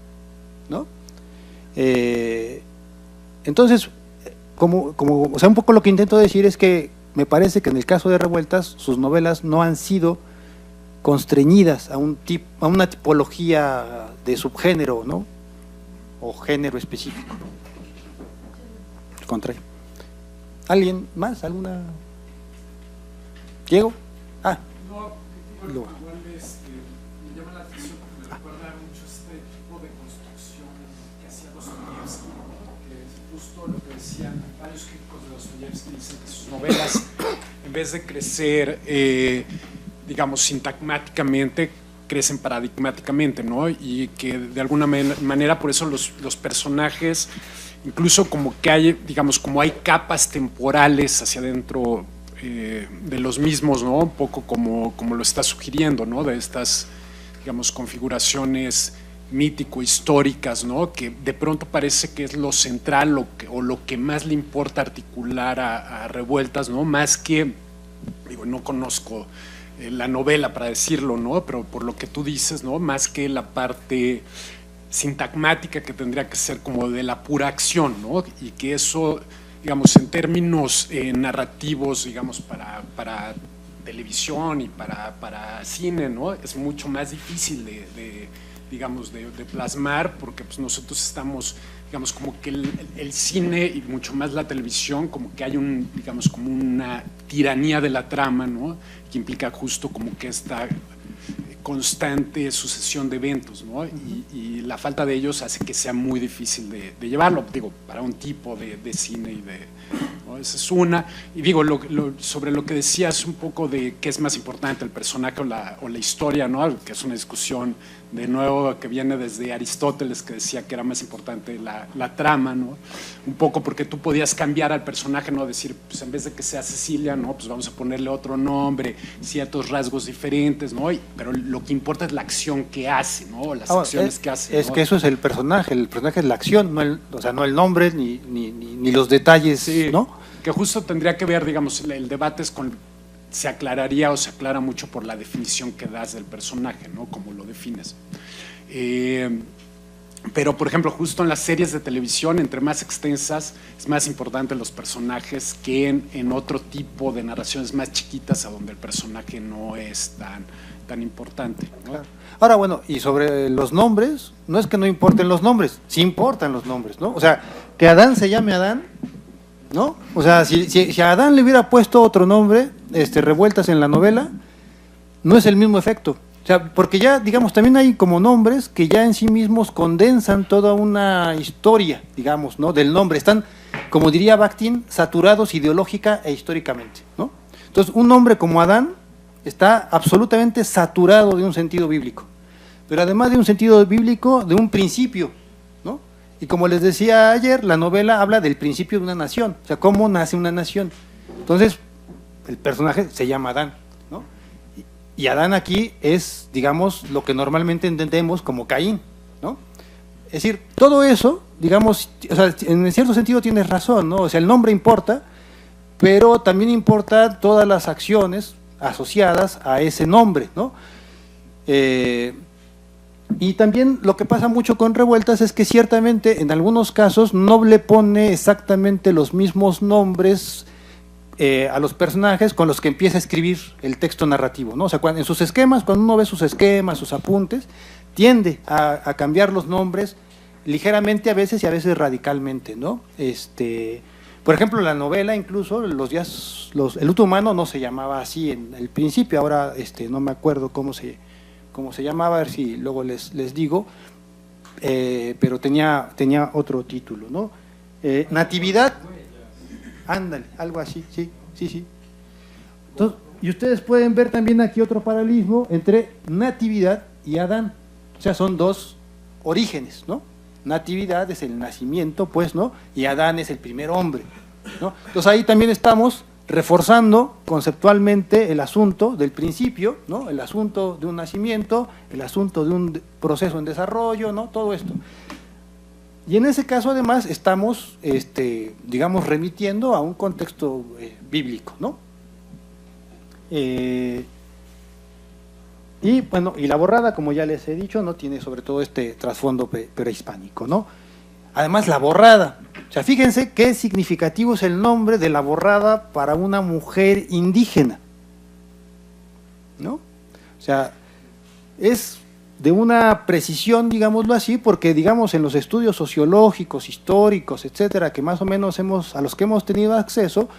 ¿no? Entonces, o sea, un poco lo que intento decir es que me parece que en el caso de Revueltas sus novelas no han sido constreñidas a una tipología de subgénero, ¿no? O género específico. Al contrario. ¿Alguien más? ¿Alguna? ¿Diego? No, igual me llama la atención porque me recuerda mucho este tipo de construcción que hacía Dostoyevsky, que es justo lo que decían varios críticos de Dostoyevsky, dicen que sus novelas, en vez de crecer, digamos, sintagmáticamente, crecen paradigmáticamente, ¿no? Y que de alguna manera por eso los personajes, incluso como que hay, digamos, como hay capas temporales hacia adentro de los mismos, ¿no? Un poco como lo está sugiriendo, ¿no? De estas, digamos, configuraciones mítico-históricas, ¿no? Que de pronto parece que es lo central o lo que más le importa articular a Revueltas, ¿no? Más que, digo, no conozco la novela para decirlo, ¿no? Pero por lo que tú dices, ¿no? Más que la parte sintagmática que tendría que ser como de la pura acción, ¿no? Y que eso, digamos, en términos narrativos, digamos, para televisión y para cine, ¿no? Es mucho más difícil digamos, de plasmar, porque pues nosotros estamos, digamos, como que el cine y mucho más la televisión, como que hay digamos, como una tiranía de la trama, ¿no? Que implica justo como que esta constante sucesión de eventos, ¿no? Y la falta de ellos hace que sea muy difícil de llevarlo, digo, para un tipo de cine ¿no? Esa es una. Y digo, sobre lo que decías un poco de qué es más importante, el personaje o la historia, ¿no? Que es una discusión de nuevo, que viene desde Aristóteles, que decía que era más importante la trama, ¿no? Un poco porque tú podías cambiar al personaje, ¿no? Decir, pues en vez de que sea Cecilia, ¿no? Pues vamos a ponerle otro nombre, ciertos rasgos diferentes, ¿no? Pero lo que importa es la acción que hace, ¿no? Las acciones que hace. Es ¿no? que eso es el personaje es la acción, o sea, no el nombre ni los detalles, sí, ¿no? Que justo tendría que ver, digamos, el debate es se aclararía o se aclara mucho por la definición que das del personaje, ¿no? Como lo defines. Pero, por ejemplo, justo en las series de televisión, entre más extensas, es más importante los personajes que en otro tipo de narraciones más chiquitas, a donde el personaje no es tan importante, ¿no? Claro. Ahora, bueno, y sobre los nombres, no es que no importen los nombres, sí importan los nombres, ¿no? O sea, que Adán se llame Adán, ¿no? O sea, si a Adán le hubiera puesto otro nombre, Revueltas en la novela, no es el mismo efecto. O sea, porque ya, digamos, también hay como nombres que ya en sí mismos condensan toda una historia, digamos, ¿no? Del nombre. Están, como diría Bakhtin, saturados ideológica e históricamente, ¿no? Entonces, un nombre como Adán está absolutamente saturado de un sentido bíblico. Pero además de un sentido bíblico, de un principio, ¿no? Y como les decía ayer, la novela habla del principio de una nación, o sea, cómo nace una nación. Entonces, el personaje se llama Adán, ¿no? Y Adán aquí es, digamos, lo que normalmente entendemos como Caín, ¿no? Es decir, todo eso, digamos, o sea, en cierto sentido tienes razón, ¿no? O sea, el nombre importa, pero también importan todas las acciones asociadas a ese nombre, ¿no? Y también lo que pasa mucho con Revueltas es que ciertamente en algunos casos no le pone exactamente los mismos nombres a los personajes con los que empieza a escribir el texto narrativo, ¿no? O sea, en sus esquemas, cuando uno ve sus esquemas, sus apuntes, tiende a cambiar los nombres ligeramente a veces y a veces radicalmente, ¿no? Por ejemplo, la novela incluso, el luto humano no se llamaba así en el principio, ahora no me acuerdo cómo se llamaba, a ver si luego les digo, pero tenía otro título, ¿no? Natividad, ándale, algo así, sí. Entonces, y ustedes pueden ver también aquí otro paralelismo entre Natividad y Adán, o sea, son dos orígenes, ¿no? Natividad es el nacimiento, pues, ¿no? Y Adán es el primer hombre, ¿no? Entonces ahí también estamos reforzando conceptualmente el asunto del principio, ¿no? El asunto de un nacimiento, el asunto de un proceso en desarrollo, ¿no? Todo esto. Y en ese caso, además, estamos, digamos, remitiendo a un contexto bíblico, ¿no? Y bueno, y la borrada, como ya les he dicho, no tiene sobre todo este trasfondo prehispánico, ¿no? Además, la borrada. O sea, fíjense qué significativo es el nombre de la borrada para una mujer indígena, ¿no? O sea, es de una precisión, digámoslo así, porque, digamos, en los estudios sociológicos, históricos, etcétera, que más o menos a los que hemos tenido acceso,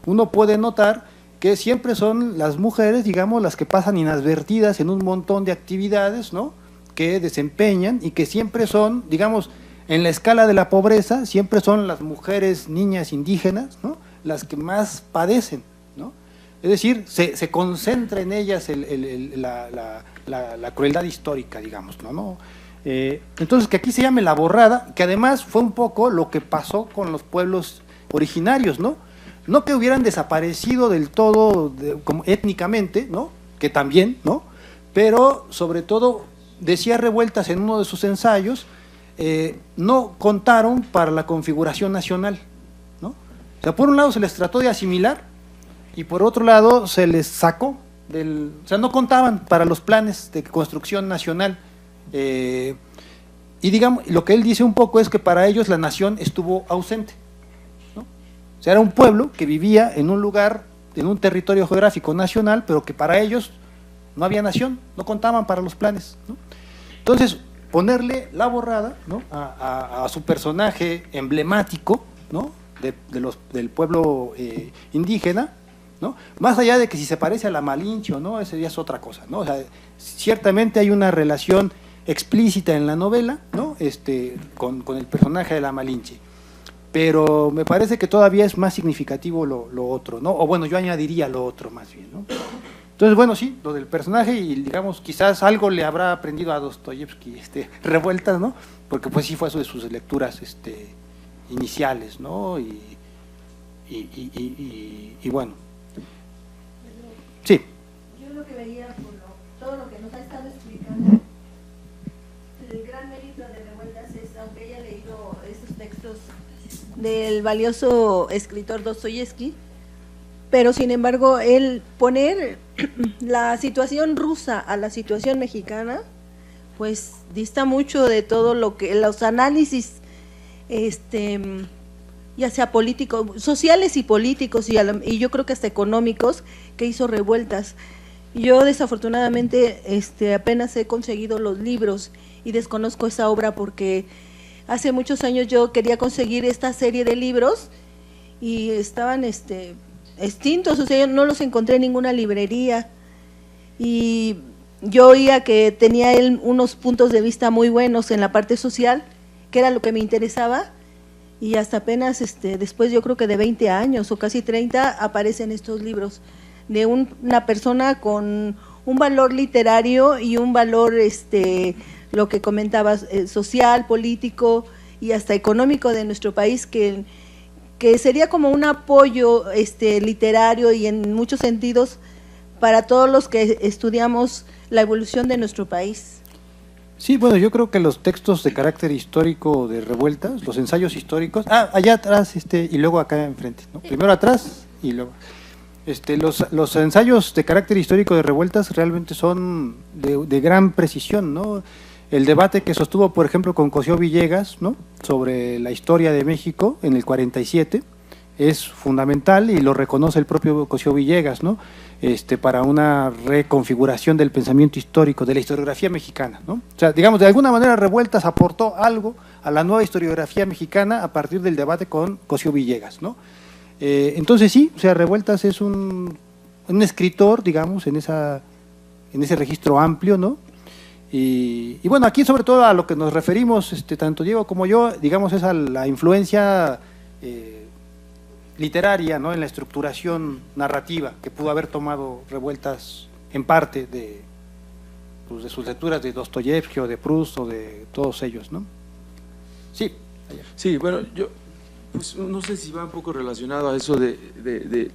uno puede notar que siempre son las mujeres, digamos, las que pasan inadvertidas en un montón de actividades, ¿no? Que desempeñan y que siempre son, digamos, en la escala de la pobreza, siempre son las mujeres, niñas indígenas, ¿no? Las que más padecen, ¿no? Es decir, se concentra en ellas la crueldad histórica, digamos, ¿no? Entonces, que aquí se llame la borrada, que además fue un poco lo que pasó con los pueblos originarios, ¿no? No que hubieran desaparecido del todo como étnicamente, ¿no? Que también, ¿no? Pero, sobre todo, decía Revueltas en uno de sus ensayos, no contaron para la configuración nacional, ¿no? O sea, por un lado se les trató de asimilar y por otro lado se les sacó o sea, no contaban para los planes de construcción nacional. Y digamos, lo que él dice un poco es que para ellos la nación estuvo ausente, ¿no? O sea, era un pueblo que vivía en un lugar, en un territorio geográfico nacional, pero que para ellos no había nación, no contaban para los planes, ¿no? Entonces, ponerle la borrada, ¿no? a su personaje emblemático, ¿no? del pueblo indígena, ¿no? Más allá de que si se parece a la Malinche o no, ese ya es otra cosa, ¿no? O sea, ciertamente hay una relación explícita en la novela, ¿no? Con el personaje de la Malinche, pero me parece que todavía es más significativo lo otro, ¿no? O bueno, yo añadiría lo otro más bien, ¿no? Entonces, bueno, sí, lo del personaje y, digamos, quizás algo le habrá aprendido a Dostoyevsky, Revueltas, ¿no? Porque pues sí fue de sus lecturas iniciales, ¿no? Y bueno, sí. Yo lo que veía por todo lo que nos ha estado explicando, el gran mérito de Revueltas es, aunque haya leído estos textos del valioso escritor Dostoyevsky, pero sin embargo el poner la situación rusa a la situación mexicana, pues dista mucho de todo lo que los análisis ya sea políticos, sociales y políticos y yo creo que hasta económicos que hizo Revueltas. Yo desafortunadamente apenas he conseguido los libros y desconozco esa obra porque hace muchos años yo quería conseguir esta serie de libros y estaban extintos, o sea, yo no los encontré en ninguna librería y yo oía que tenía él unos puntos de vista muy buenos en la parte social, que era lo que me interesaba, y hasta apenas después yo creo que de 20 años o casi 30 aparecen estos libros de una persona con un valor literario y un valor, lo que comentabas, social, político y hasta económico de nuestro país, que sería como un apoyo literario y en muchos sentidos para todos los que estudiamos la evolución de nuestro país. Sí, bueno, yo creo que los textos de carácter histórico de Revueltas, los ensayos históricos, allá atrás y luego acá enfrente, ¿no? Primero atrás y luego… los ensayos de carácter histórico de Revueltas realmente son de gran precisión, ¿no? El debate que sostuvo, por ejemplo, con Cosío Villegas, ¿no?, sobre la historia de México en el 47, es fundamental y lo reconoce el propio Cosío Villegas, ¿no?, para una reconfiguración del pensamiento histórico, de la historiografía mexicana, ¿no? O sea, digamos, de alguna manera Revueltas aportó algo a la nueva historiografía mexicana a partir del debate con Cosío Villegas, ¿no? Entonces sí, o sea, Revueltas es un escritor, digamos, en ese registro amplio, ¿no? Y bueno, aquí sobre todo a lo que nos referimos, tanto Diego como yo, digamos, es a la influencia literaria, ¿no?, en la estructuración narrativa que pudo haber tomado Revueltas en parte de sus lecturas de Dostoyevsky o de Proust o de todos ellos, ¿no? Sí. Allá. Sí, bueno, yo pues no sé si va un poco relacionado a eso de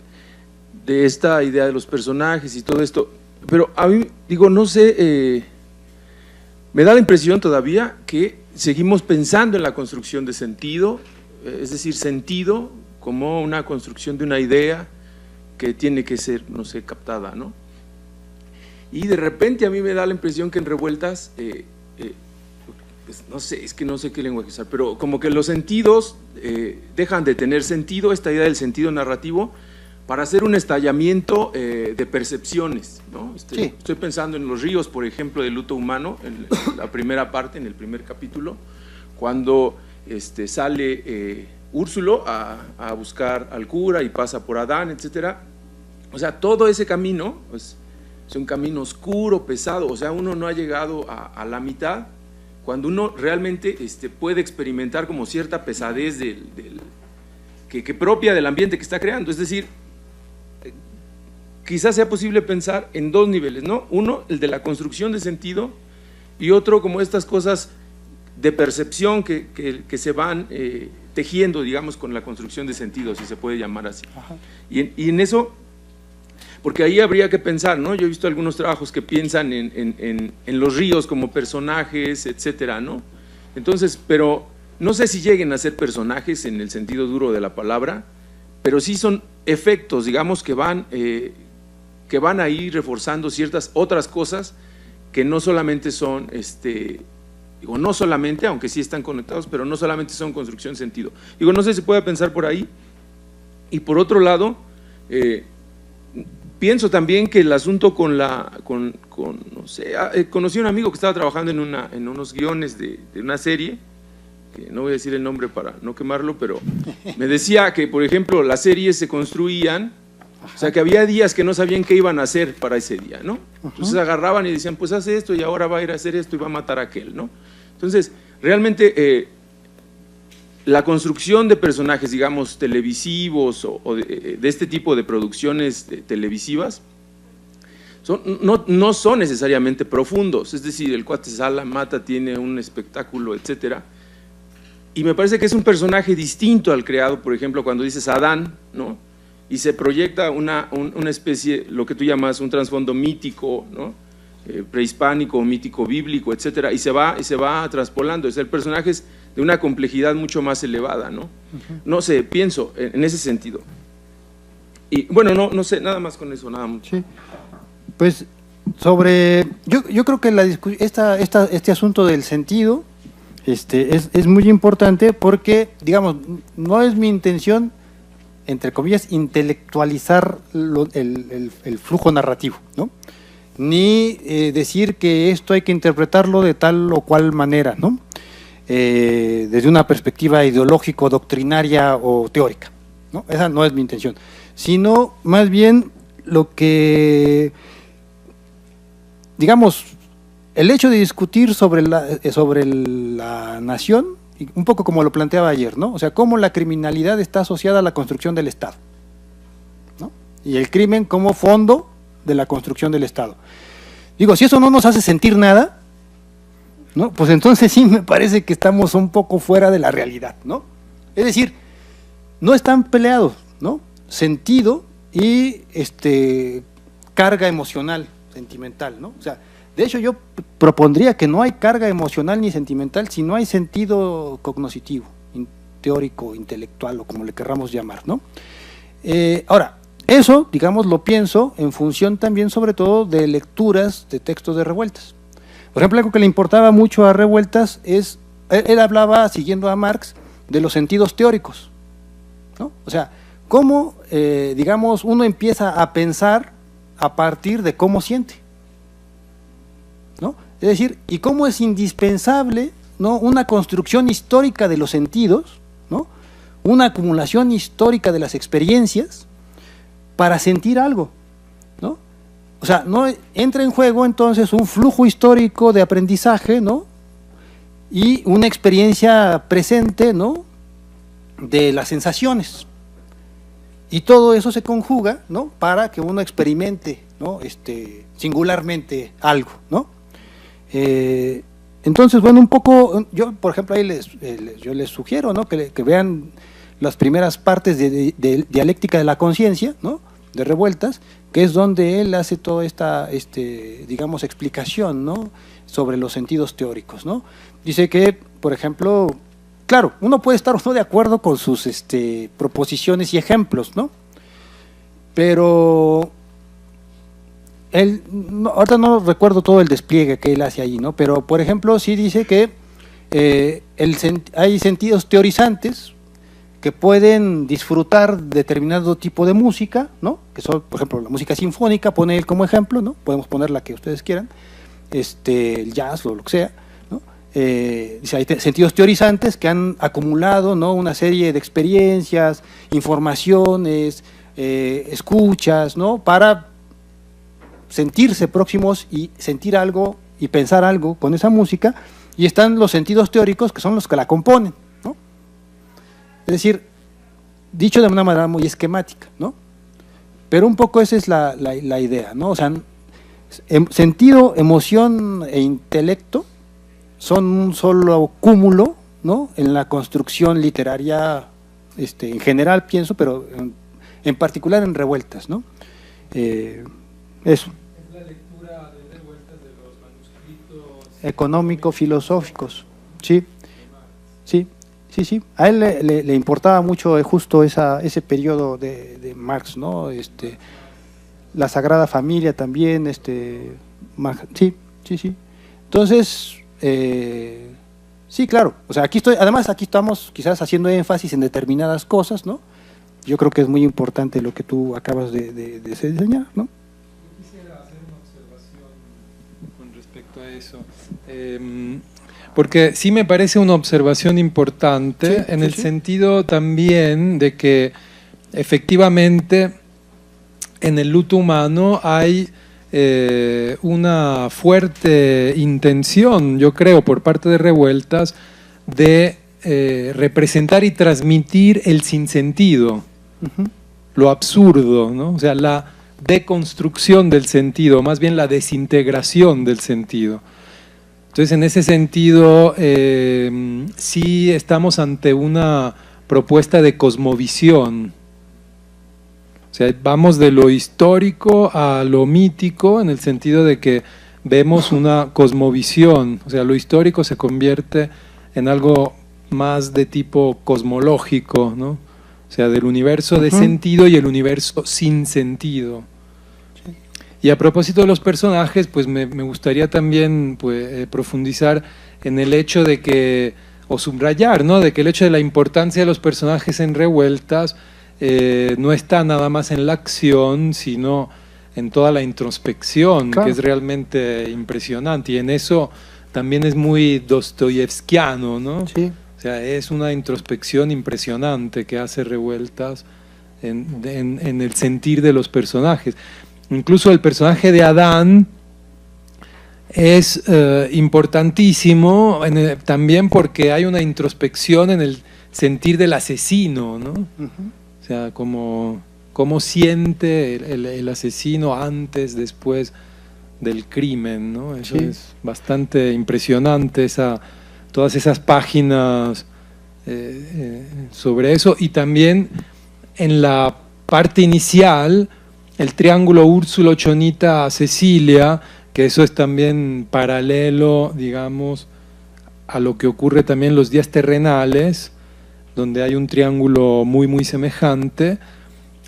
esta idea de los personajes y todo esto, pero a mí, digo, no sé, me da la impresión todavía que seguimos pensando en la construcción de sentido, es decir, sentido como una construcción de una idea que tiene que ser, no sé, captada, ¿no? Y de repente a mí me da la impresión que en Revueltas, pues no sé, es que no sé qué lenguaje usar, pero como que los sentidos dejan de tener sentido, esta idea del sentido narrativo, para hacer un estallamiento de percepciones, ¿no? Sí. Estoy pensando en Los ríos, por ejemplo, de Luto humano, en la primera parte, en el primer capítulo, cuando sale Úrsulo a buscar al cura y pasa por Adán, etcétera. O sea, todo ese camino pues, es un camino oscuro, pesado, o sea, uno no ha llegado a la mitad, cuando uno realmente puede experimentar como cierta pesadez que propia del ambiente que está creando, es decir, quizás sea posible pensar en dos niveles, ¿no? Uno, el de la construcción de sentido, y otro como estas cosas de percepción que se van tejiendo, digamos, con la construcción de sentido, si se puede llamar así. Y en eso, porque ahí habría que pensar, ¿no? Yo he visto algunos trabajos que piensan en los ríos como personajes, etcétera, ¿no? Entonces, pero no sé si lleguen a ser personajes en el sentido duro de la palabra, pero sí son efectos, digamos, que van a ir reforzando ciertas otras cosas que no solamente son, digo, no solamente, aunque sí están conectados, pero no solamente son construcción de sentido. Digo, no sé si se puede pensar por ahí. Y por otro lado, pienso también que el asunto no sé, conocí a un amigo que estaba trabajando en unos guiones de una serie, que no voy a decir el nombre para no quemarlo, pero me decía que, por ejemplo, las series se construían, o sea, que había días que no sabían qué iban a hacer para ese día, ¿no? Entonces agarraban y decían, pues hace esto y ahora va a ir a hacer esto y va a matar a aquel, ¿no? Entonces, realmente la construcción de personajes, digamos, televisivos o de este tipo de producciones televisivas no son necesariamente profundos, es decir, el cuate sala, mata, tiene un espectáculo, etcétera. Y me parece que es un personaje distinto al creado, por ejemplo, cuando dices Adán, ¿no? Y se proyecta una especie, lo que tú llamas un trasfondo mítico, ¿no? Prehispánico, mítico, bíblico, etcétera, y se va traspolando. Es el personaje es de una complejidad mucho más elevada, ¿no? No sé, pienso en ese sentido. Y bueno, no sé, nada más con eso, nada mucho. Sí. Pues yo creo que este asunto del sentido es muy importante porque, digamos, no es mi intención, entre comillas, intelectualizar el flujo narrativo, ¿no? Ni decir que esto hay que interpretarlo de tal o cual manera, ¿no? Desde una perspectiva ideológico, doctrinaria o teórica, ¿no? Esa no es mi intención, sino más bien lo que, digamos, el hecho de discutir sobre la nación, un poco como lo planteaba ayer, ¿no? O sea, cómo la criminalidad está asociada a la construcción del Estado, ¿no? Y el crimen como fondo de la construcción del Estado. Digo, si eso no nos hace sentir nada, ¿no? Pues entonces sí me parece que estamos un poco fuera de la realidad, ¿no? Es decir, no están peleados, ¿no? Sentido y carga emocional, sentimental, ¿no? O sea, de hecho yo propondría que no hay carga emocional ni sentimental si no hay sentido cognoscitivo, teórico, intelectual o como le querramos llamar, ¿no? Ahora, eso, digamos, lo pienso en función también sobre todo de lecturas de textos de Revueltas. Por ejemplo, algo que le importaba mucho a Revueltas es, él hablaba, siguiendo a Marx, de los sentidos teóricos, ¿no? O sea, cómo, digamos, uno empieza a pensar a partir de cómo siente, ¿no? Es decir, y cómo es indispensable, ¿no?, una construcción histórica de los sentidos, ¿no?, una acumulación histórica de las experiencias para sentir algo, ¿no? O sea, no entra en juego entonces un flujo histórico de aprendizaje, ¿no?, y una experiencia presente, ¿no?, de las sensaciones. Y todo eso se conjuga, ¿no?, para que uno experimente, ¿no?, singularmente algo, ¿no? Entonces, bueno, un poco, yo por ejemplo ahí yo les sugiero, ¿no?, que vean las primeras partes de Dialéctica de la Conciencia, ¿no?, de Revueltas, que es donde él hace toda esta, digamos, explicación, ¿no?, sobre los sentidos teóricos, ¿no? Dice que, por ejemplo, claro, uno puede estar o no de acuerdo con sus proposiciones y ejemplos, ¿no? Pero él, ahorita no recuerdo todo el despliegue que él hace ahí, ¿no? Pero, por ejemplo, sí dice que hay sentidos teorizantes que pueden disfrutar determinado tipo de música, ¿no?, que son, por ejemplo, la música sinfónica, pone él como ejemplo, ¿no?, podemos poner la que ustedes quieran, el jazz o lo que sea, ¿no? Dice, hay sentidos teorizantes que han acumulado, ¿no?, una serie de experiencias, informaciones, escuchas, ¿no?, para sentirse próximos y sentir algo y pensar algo con esa música, y están los sentidos teóricos que son los que la componen, ¿no? Es decir, dicho de una manera muy esquemática, ¿no? Pero un poco esa es la idea, ¿no? O sea, sentido, emoción e intelecto son un solo cúmulo, ¿no?, en la construcción literaria, en general pienso, pero en particular en Revueltas, ¿no? Eso. Es la lectura de Revueltas de los manuscritos económico-filosóficos, sí, sí. Sí, a él le importaba mucho justo ese periodo de Marx, ¿no? La Sagrada Familia también, sí. Entonces, sí, claro, o sea, además aquí estamos quizás haciendo énfasis en determinadas cosas, ¿no? Yo creo que es muy importante lo que tú acabas de enseñar, ¿no? Yo quisiera hacer una observación con respecto a eso. Porque sí me parece una observación importante, en el sentido también de que efectivamente en el luto humano hay una fuerte intención, yo creo, por parte de Revueltas, de representar y transmitir el sinsentido, lo absurdo, ¿no? O sea, la deconstrucción del sentido, más bien la desintegración del sentido. Entonces, en ese sentido, sí estamos ante una propuesta de cosmovisión. O sea, vamos de lo histórico a lo mítico, en el sentido de que vemos una cosmovisión. O sea, lo histórico se convierte en algo más de tipo cosmológico, ¿no? O sea, del universo de sentido y el universo sin sentido. Y a propósito de los personajes, pues me gustaría también pues, profundizar en el hecho de que, o subrayar, ¿no? De que el hecho de la importancia de los personajes en Revueltas no está nada más en la acción, sino en toda la introspección, claro, que es realmente impresionante. Y en eso también es muy dostoyevskiano, ¿no? Sí. O sea, es una introspección impresionante que hace Revueltas en el sentir de los personajes. Incluso el personaje de Adán es importantísimo también porque hay una introspección en el sentir del asesino, ¿no? O sea, cómo siente el asesino antes, después del crimen, ¿no? Eso sí, es bastante impresionante, todas esas páginas sobre eso. Y también en la parte inicial, el triángulo Úrsulo, Chonita, Cecilia, que eso es también paralelo, digamos, a lo que ocurre también en los días terrenales, donde hay un triángulo muy, muy semejante.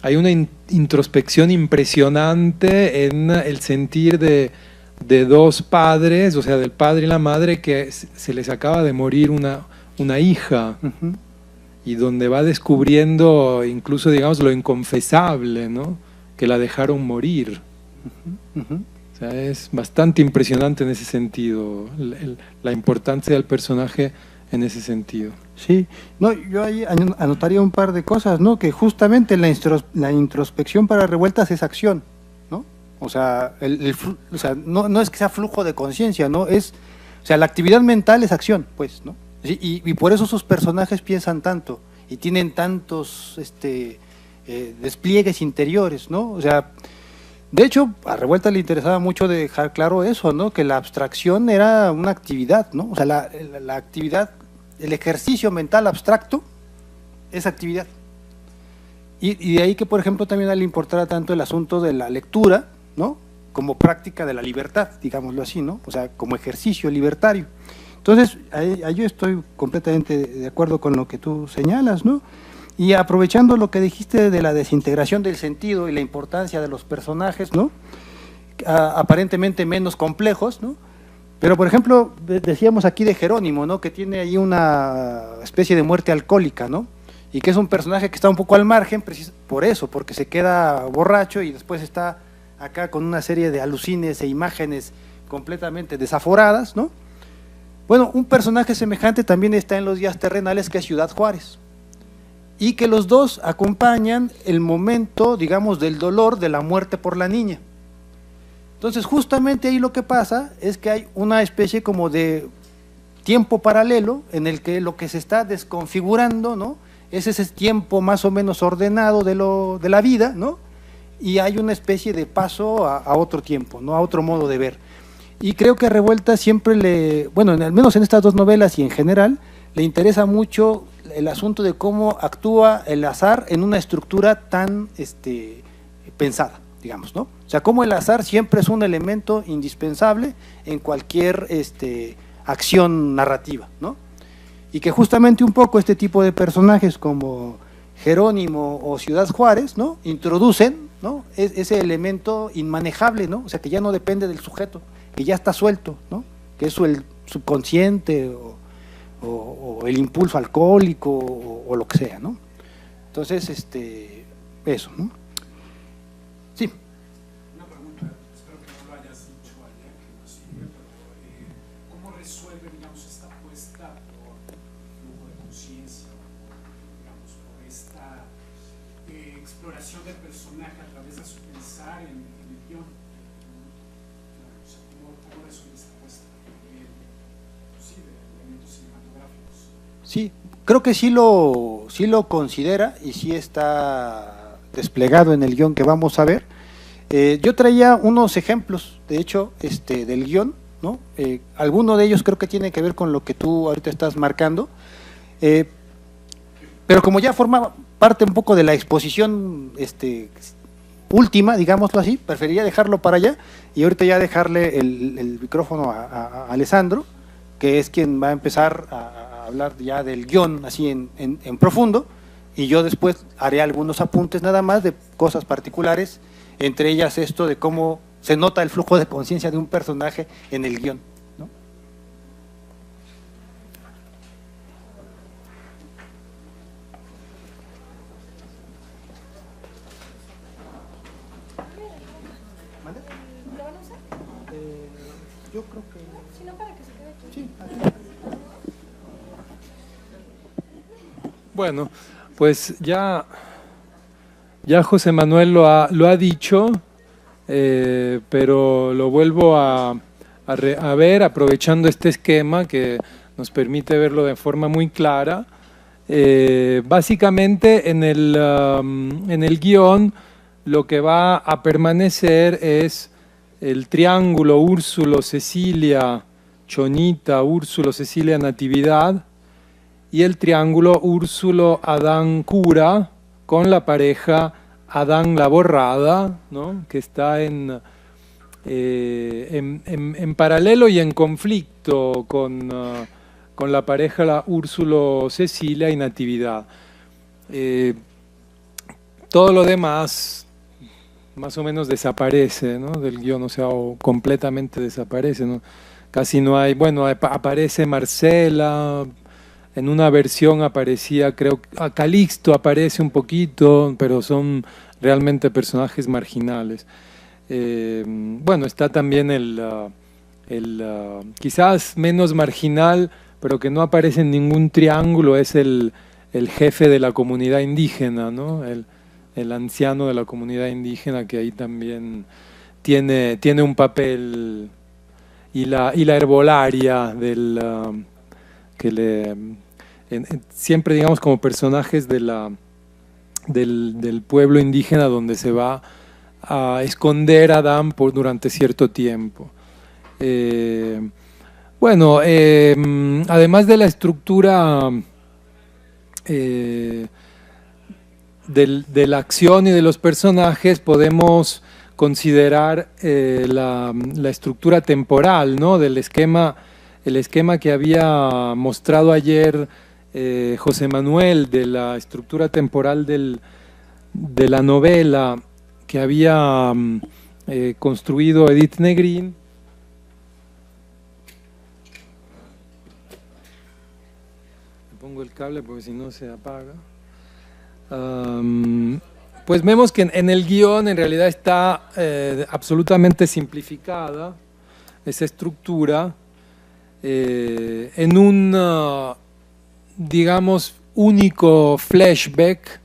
Hay una introspección impresionante en el sentir de dos padres, o sea, del padre y la madre, que se les acaba de morir una hija, y donde va descubriendo incluso, digamos, lo inconfesable, ¿no? Que la dejaron morir. O sea, es bastante impresionante en ese sentido, la importancia del personaje en ese sentido. Sí, no, yo ahí anotaría un par de cosas, ¿no? Que justamente la introspección para Revueltas es acción, ¿no? O sea, o sea no es que sea flujo de conciencia, ¿no? O sea, la actividad mental es acción, pues, ¿no? Y por eso sus personajes piensan tanto y tienen tantos despliegues interiores, ¿no? O sea, de hecho, a Revueltas le interesaba mucho dejar claro eso, ¿no? Que la abstracción era una actividad, ¿no? O sea, la actividad, el ejercicio mental abstracto es actividad. Y de ahí que, por ejemplo, también le importara tanto el asunto de la lectura, ¿no? Como práctica de la libertad, digámoslo así, ¿no? O sea, como ejercicio libertario. Entonces, ahí yo estoy completamente de acuerdo con lo que tú señalas, ¿no? Y aprovechando lo que dijiste de la desintegración del sentido y la importancia de los personajes, ¿no? Aparentemente menos complejos, ¿no? Pero, por ejemplo, decíamos aquí de Jerónimo, ¿no? Que tiene ahí una especie de muerte alcohólica, ¿no? Y que es un personaje que está un poco al margen, por eso, porque se queda borracho y después está acá con una serie de alucines e imágenes completamente desaforadas, ¿no? Bueno, un personaje semejante también está en los días terrenales, que es Ciudad Juárez. Y que los dos acompañan el momento, digamos, del dolor de la muerte por la niña. Entonces, justamente ahí lo que pasa es que hay una especie como de tiempo paralelo en el que lo que se está desconfigurando, ¿no? Es ese tiempo más o menos ordenado de la vida, ¿no? Y hay una especie de paso a otro tiempo, ¿no? A otro modo de ver. Y creo que a Revueltas siempre bueno, al menos en estas dos novelas y en general, le interesa mucho el asunto de cómo actúa el azar en una estructura tan pensada, digamos, ¿no? O sea, cómo el azar siempre es un elemento indispensable en cualquier acción narrativa, ¿no? Y que justamente un poco este tipo de personajes como Jerónimo o Ciudad Juárez, ¿no? Introducen, ¿no? Ese elemento inmanejable, ¿no? O sea, que ya no depende del sujeto, que ya está suelto, ¿no? Que es el subconsciente o el impulso alcohólico o lo que sea, ¿no? Entonces, eso, ¿no? Sí. Una pregunta, espero que no lo hayas dicho ayer, que no sirve, pero ¿cómo resuelve, digamos, esta apuesta por flujo de conciencia, digamos, por esta exploración del personaje a través de su pensar en el guión? O sea, ¿cómo resuelve esta apuesta? Sí, de elementos cinematográficos. Sí, creo que sí lo considera y sí está desplegado en el guión que vamos a ver. Yo traía unos ejemplos, de hecho, del guión, ¿no? Alguno de ellos creo que tiene que ver con lo que tú ahorita estás marcando, pero como ya forma parte un poco de la exposición última, digámoslo así, preferiría dejarlo para allá y ahorita ya dejarle el micrófono a Alessandro, que es quien va a empezar a hablar ya del guión así en profundo, y yo después haré algunos apuntes nada más de cosas particulares, entre ellas esto de cómo se nota el flujo de conciencia de un personaje en el guión, ¿no? Yo creo que… Si no, para que se quede aquí. Sí. Bueno, pues ya José Manuel lo ha dicho, pero lo vuelvo a ver, aprovechando este esquema que nos permite verlo de forma muy clara. Básicamente en el guión lo que va a permanecer es el triángulo Úrsulo, Cecilia, Chonita, Úrsulo, Cecilia, Natividad, y el triángulo Úrsulo, Adán, Cura, con la pareja Adán la Borrada, ¿no? Que está en paralelo y en conflicto con la pareja Úrsulo, Cecilia y Natividad. Todo lo demás más o menos desaparece, ¿no? Del guión, o sea, o completamente desaparece, ¿no? Casi no hay, bueno, aparece Marcela, en una versión aparecía, creo, Calixto aparece un poquito, pero son realmente personajes marginales. Bueno, está también quizás menos marginal, pero que no aparece en ningún triángulo, es el jefe de la comunidad indígena, ¿no? El anciano de la comunidad indígena, que ahí también tiene un papel, y la herbolaria siempre, digamos, como personajes del pueblo indígena donde se va a esconder a Adán durante cierto tiempo. Bueno, además de la estructura de la acción y de los personajes, podemos considerar la estructura temporal, ¿no? El esquema que había mostrado ayer José Manuel, de la estructura temporal de la novela que había construido Edith Negrín. Le pongo el cable porque si no se apaga. Pues vemos que en el guión en realidad está absolutamente simplificada esa estructura en un, digamos, único flashback,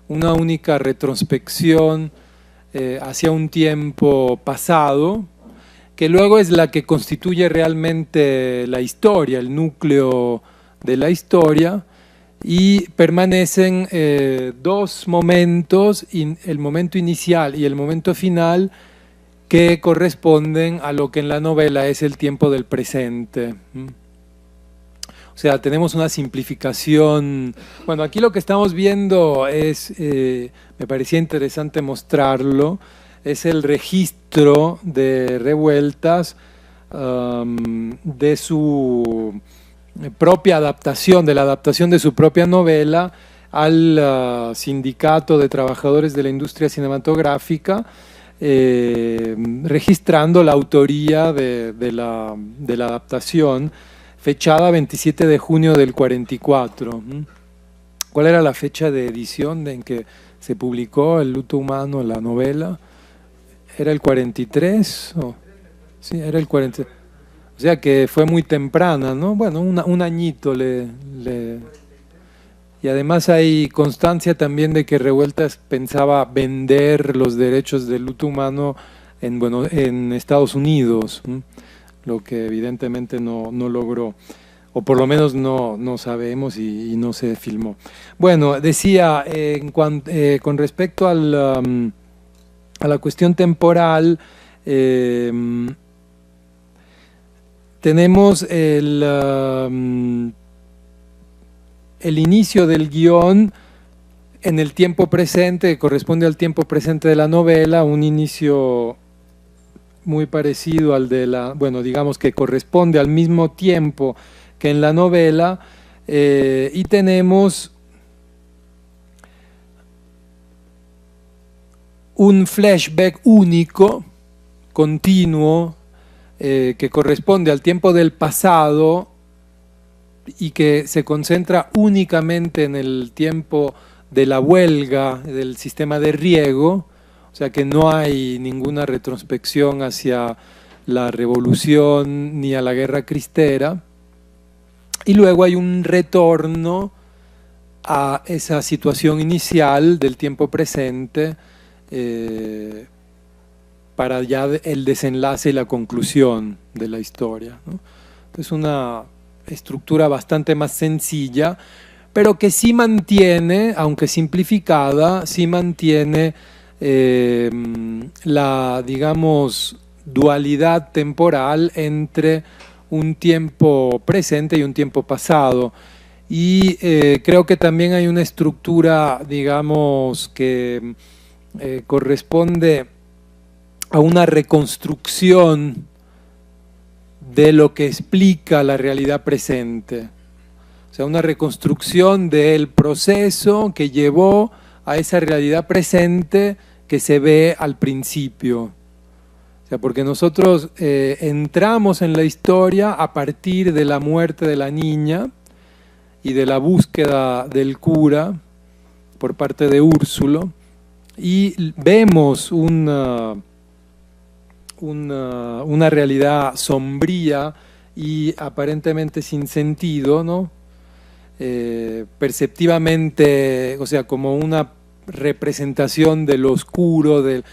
una única retrospección hacia un tiempo pasado, que luego es la que constituye realmente la historia, el núcleo de la historia. Y permanecen dos momentos, el momento inicial y el momento final, que corresponden a lo que en la novela es el tiempo del presente. O sea, tenemos una simplificación. Bueno, aquí lo que estamos viendo es, me parecía interesante mostrarlo, es el registro de Revueltas de su propia adaptación, de la adaptación de su propia novela al Sindicato de Trabajadores de la Industria Cinematográfica, registrando la autoría de la adaptación, fechada 27 de junio del 44. ¿Cuál era la fecha de edición en que se publicó El luto humano, la novela? ¿Era el 43? Sí, era el 43. O sea que fue muy temprana, ¿no? Bueno, un añito y además hay constancia también de que Revueltas pensaba vender los derechos del luto humano en Estados Unidos, lo que evidentemente no logró, o por lo menos no sabemos y no se filmó. Bueno, decía, con respecto al la cuestión temporal, tenemos el inicio del guión en el tiempo presente, que corresponde al tiempo presente de la novela, un inicio muy parecido al de la, bueno, digamos que corresponde al mismo tiempo que en la novela, y tenemos un flashback único, continuo, que corresponde al tiempo del pasado y que se concentra únicamente en el tiempo de la huelga del sistema de riego, o sea que no hay ninguna retrospección hacia la revolución ni a la guerra cristera, y luego hay un retorno a esa situación inicial del tiempo presente, para ya el desenlace y la conclusión de la historia, ¿no? Es una estructura bastante más sencilla, pero que sí mantiene, aunque simplificada, sí mantiene la, digamos, dualidad temporal entre un tiempo presente y un tiempo pasado. Y creo que también hay una estructura, digamos, que corresponde a una reconstrucción de lo que explica la realidad presente. O sea, una reconstrucción del proceso que llevó a esa realidad presente que se ve al principio. O sea, porque nosotros entramos en la historia a partir de la muerte de la niña y de la búsqueda del cura por parte de Úrsulo, y vemos una realidad sombría y aparentemente sin sentido, ¿no? Perceptivamente, o sea, como una representación de lo oscuro, del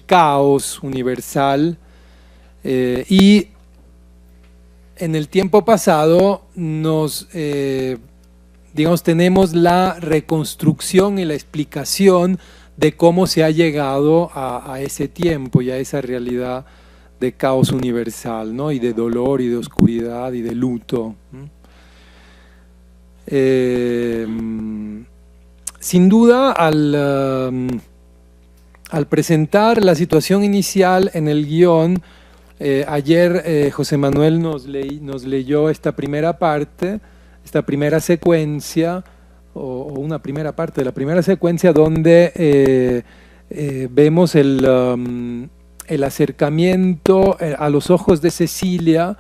caos universal, y en el tiempo pasado digamos, tenemos la reconstrucción y la explicación de cómo se ha llegado a ese tiempo y a esa realidad de caos universal, ¿no? Y de dolor y de oscuridad y de luto. Sin duda, al presentar la situación inicial en el guión, ayer José Manuel nos leyó esta primera parte, esta primera secuencia, o una primera parte de la primera secuencia, donde vemos el acercamiento a los ojos de Cecilia,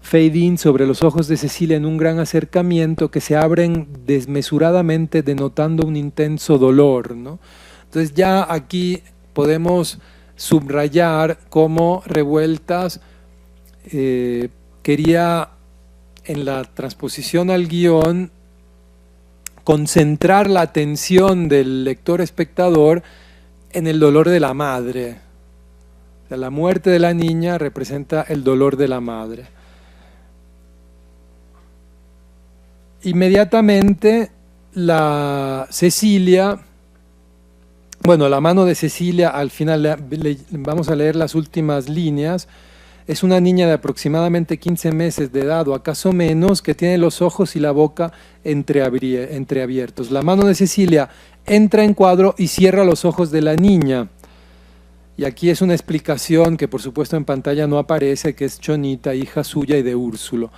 fade in sobre los ojos de Cecilia en un gran acercamiento que se abren desmesuradamente denotando un intenso dolor, ¿no? Entonces ya aquí podemos subrayar cómo Revueltas quería en la transposición al guión concentrar la atención del lector espectador en el dolor de la madre. O sea, la muerte de la niña representa el dolor de la madre. Inmediatamente la mano de Cecilia, al final vamos a leer las últimas líneas. Es una niña de aproximadamente 15 meses de edad o acaso menos, que tiene los ojos y la boca entreabiertos. La mano de Cecilia entra en cuadro y cierra los ojos de la niña. Y aquí es una explicación que por supuesto en pantalla no aparece, que es Chonita, hija suya y de Úrsulo.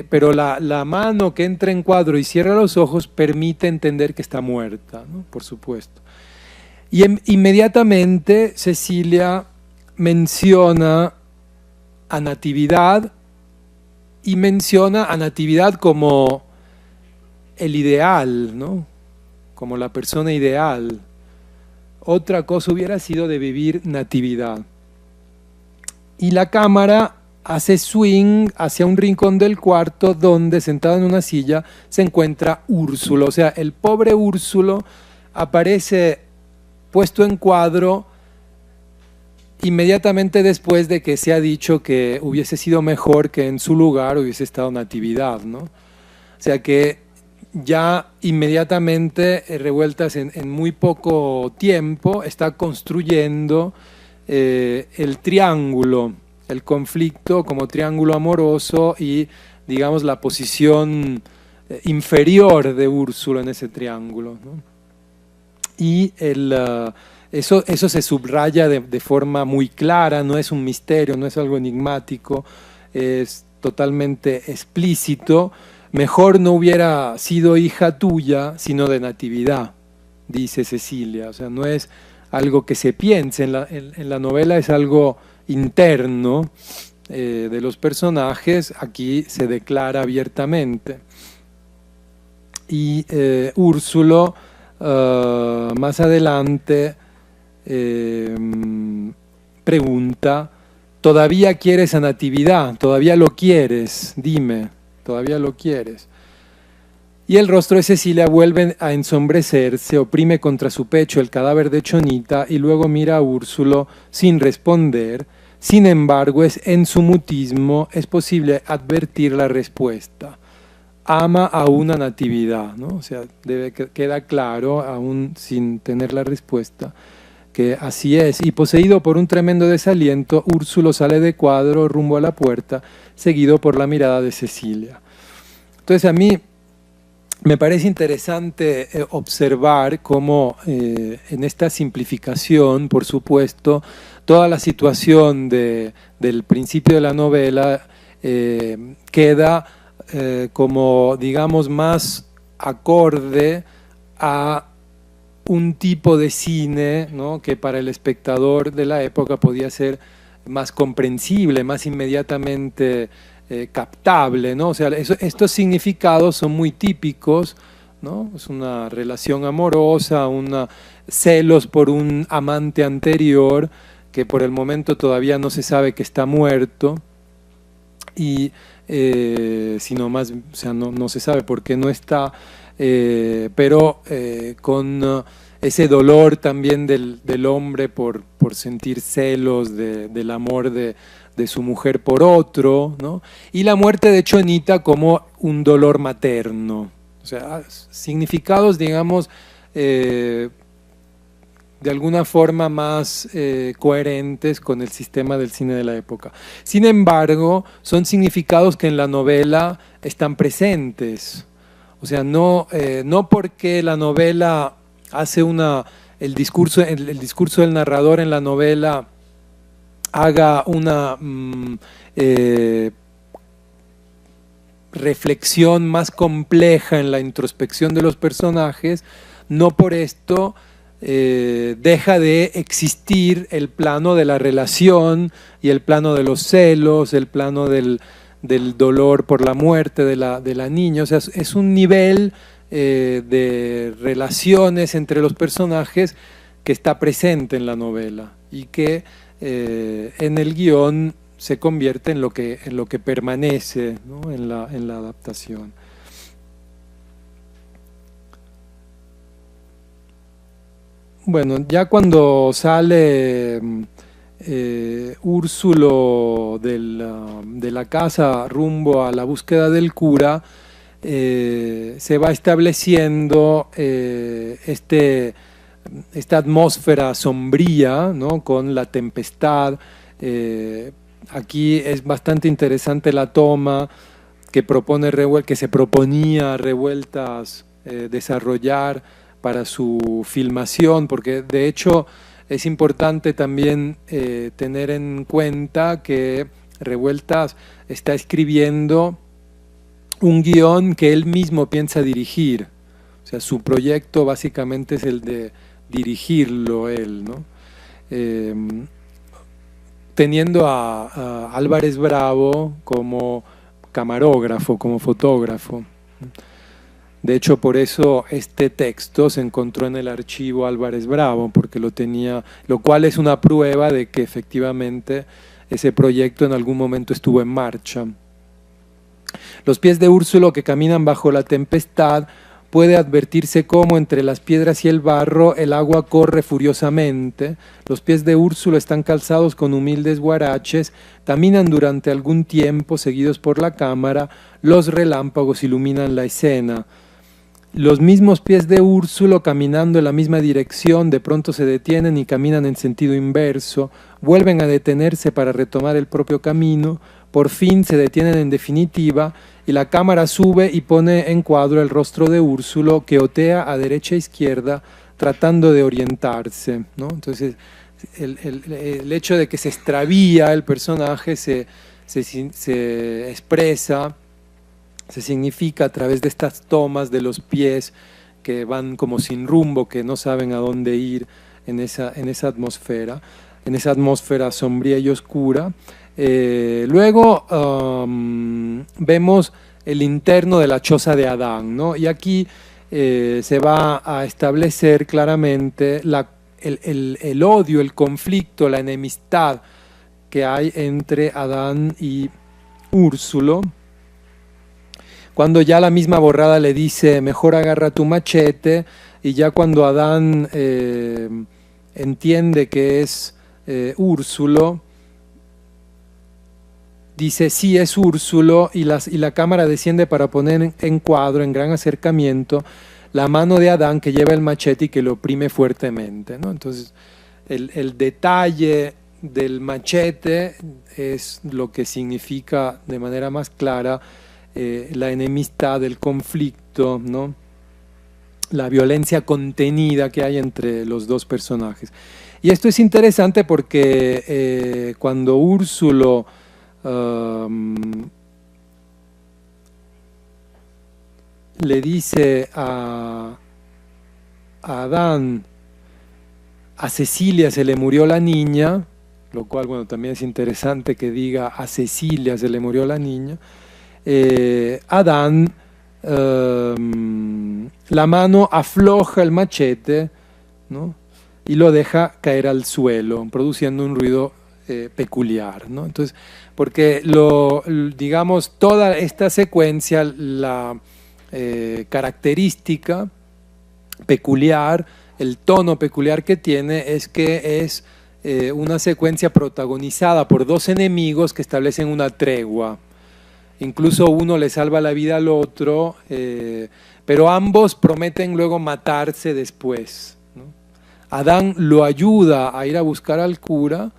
Pero la mano que entra en cuadro y cierra los ojos permite entender que está muerta, ¿no? Por supuesto. Y inmediatamente Cecilia menciona a Natividad, y menciona a Natividad como el ideal, ¿no? Como la persona ideal. Otra cosa hubiera sido de vivir Natividad. Y la cámara hace swing hacia un rincón del cuarto donde, sentado en una silla, se encuentra Úrsulo. O sea, el pobre Úrsulo aparece puesto en cuadro inmediatamente después de que se ha dicho que hubiese sido mejor que en su lugar hubiese estado Natividad, ¿no? O sea que ya inmediatamente Revueltas en muy poco tiempo está construyendo el triángulo, el conflicto como triángulo amoroso y, digamos, la posición inferior de Úrsulo en ese triángulo, ¿no? Y eso se subraya de forma muy clara, no es un misterio, no es algo enigmático, es totalmente explícito. Mejor no hubiera sido hija tuya, sino de Natividad, dice Cecilia. O sea, no es algo que se piense, en la novela es algo interno de los personajes, aquí se declara abiertamente. Y Úrsulo, más adelante, pregunta: ¿todavía quieres a Natividad? ¿Todavía lo quieres? Dime, ¿todavía lo quieres? Y el rostro de Cecilia vuelve a ensombrecerse, oprime contra su pecho el cadáver de Chonita y luego mira a Úrsulo sin responder. Sin embargo, en su mutismo es posible advertir la respuesta. Ama a una Natividad, ¿no? O sea, queda claro, aún sin tener la respuesta, que así es. Y poseído por un tremendo desaliento, Úrsulo sale de cuadro rumbo a la puerta, seguido por la mirada de Cecilia. Entonces a mí me parece interesante observar cómo en esta simplificación, por supuesto, toda la situación del principio de la novela queda como, digamos, más acorde a un tipo de cine, ¿no?, que para el espectador de la época podía ser más comprensible, más inmediatamente captable, ¿no? O sea, estos significados son muy típicos, ¿no? Es una relación amorosa, celos por un amante anterior que por el momento todavía no se sabe que está muerto, y sino más, o sea, no se sabe por qué no está, pero con ese dolor también del hombre por sentir celos del amor de su mujer por otro, ¿no? Y la muerte de Chonita como un dolor materno. O sea, significados, digamos, de alguna forma más coherentes con el sistema del cine de la época. Sin embargo, son significados que en la novela están presentes. O sea, no porque la novela hace el discurso del narrador en la novela haga una reflexión más compleja en la introspección de los personajes, no por esto deja de existir el plano de la relación y el plano de los celos, el plano del dolor por la muerte de la niña. O sea, es un nivel de relaciones entre los personajes que está presente en la novela y que en el guión se convierte en lo que permanece, ¿no?, en la adaptación. Bueno, ya cuando sale Úrsulo de la casa rumbo a la búsqueda del cura, se va estableciendo esta atmósfera sombría, ¿no?, con la tempestad. Aquí es bastante interesante la toma que se proponía Revueltas desarrollar para su filmación, porque de hecho es importante también tener en cuenta que Revueltas está escribiendo un guión que él mismo piensa dirigir. O sea, su proyecto básicamente es el de dirigirlo él, ¿no? Teniendo a Álvarez Bravo como camarógrafo, como fotógrafo. De hecho, por eso este texto se encontró en el archivo Álvarez Bravo, porque lo tenía, lo cual es una prueba de que efectivamente ese proyecto en algún momento estuvo en marcha. Los pies de Úrsulo que caminan bajo la tempestad, puede advertirse cómo entre las piedras y el barro el agua corre furiosamente. Los pies de Úrsulo están calzados con humildes guaraches, caminan durante algún tiempo seguidos por la cámara, los relámpagos iluminan la escena. los mismos pies de Úrsulo caminando en la misma dirección, de pronto se detienen y caminan en sentido inverso, vuelven a detenerse para retomar el propio camino, por fin se detienen en definitiva y la cámara sube y pone en cuadro el rostro de Úrsulo que otea a derecha e izquierda tratando de orientarse, ¿no? Entonces el hecho de que se extravía el personaje se expresa, se significa a través de estas tomas de los pies que van como sin rumbo, que no saben a dónde ir en esa atmósfera sombría y oscura. Luego vemos el interno de la choza de Adán, ¿no? Y aquí se va a establecer claramente el odio, el conflicto, la enemistad que hay entre Adán y Úrsulo, cuando ya la misma Borrada le dice mejor agarra tu machete, y ya cuando Adán entiende que es Úrsulo, dice sí es Úrsulo, y la cámara desciende para poner en cuadro, en gran acercamiento, la mano de Adán que lleva el machete y que lo oprime fuertemente, ¿no? Entonces el detalle del machete es lo que significa de manera más clara la enemistad, el conflicto, ¿no? La violencia contenida que hay entre los dos personajes. Y esto es interesante porque cuando Úrsulo le dice a Adán, a Cecilia se le murió la niña, lo cual, bueno, también es interesante que diga a Cecilia se le murió la niña, Adán, la mano afloja el machete, ¿no? Y lo deja caer al suelo, produciendo un ruido peculiar, ¿no? Entonces, porque digamos, toda esta secuencia, la característica peculiar, el tono peculiar que tiene es que es una secuencia protagonizada por dos enemigos que establecen una tregua. Incluso uno le salva la vida al otro, pero ambos prometen luego matarse después, ¿no? Adán lo ayuda a ir a buscar al cura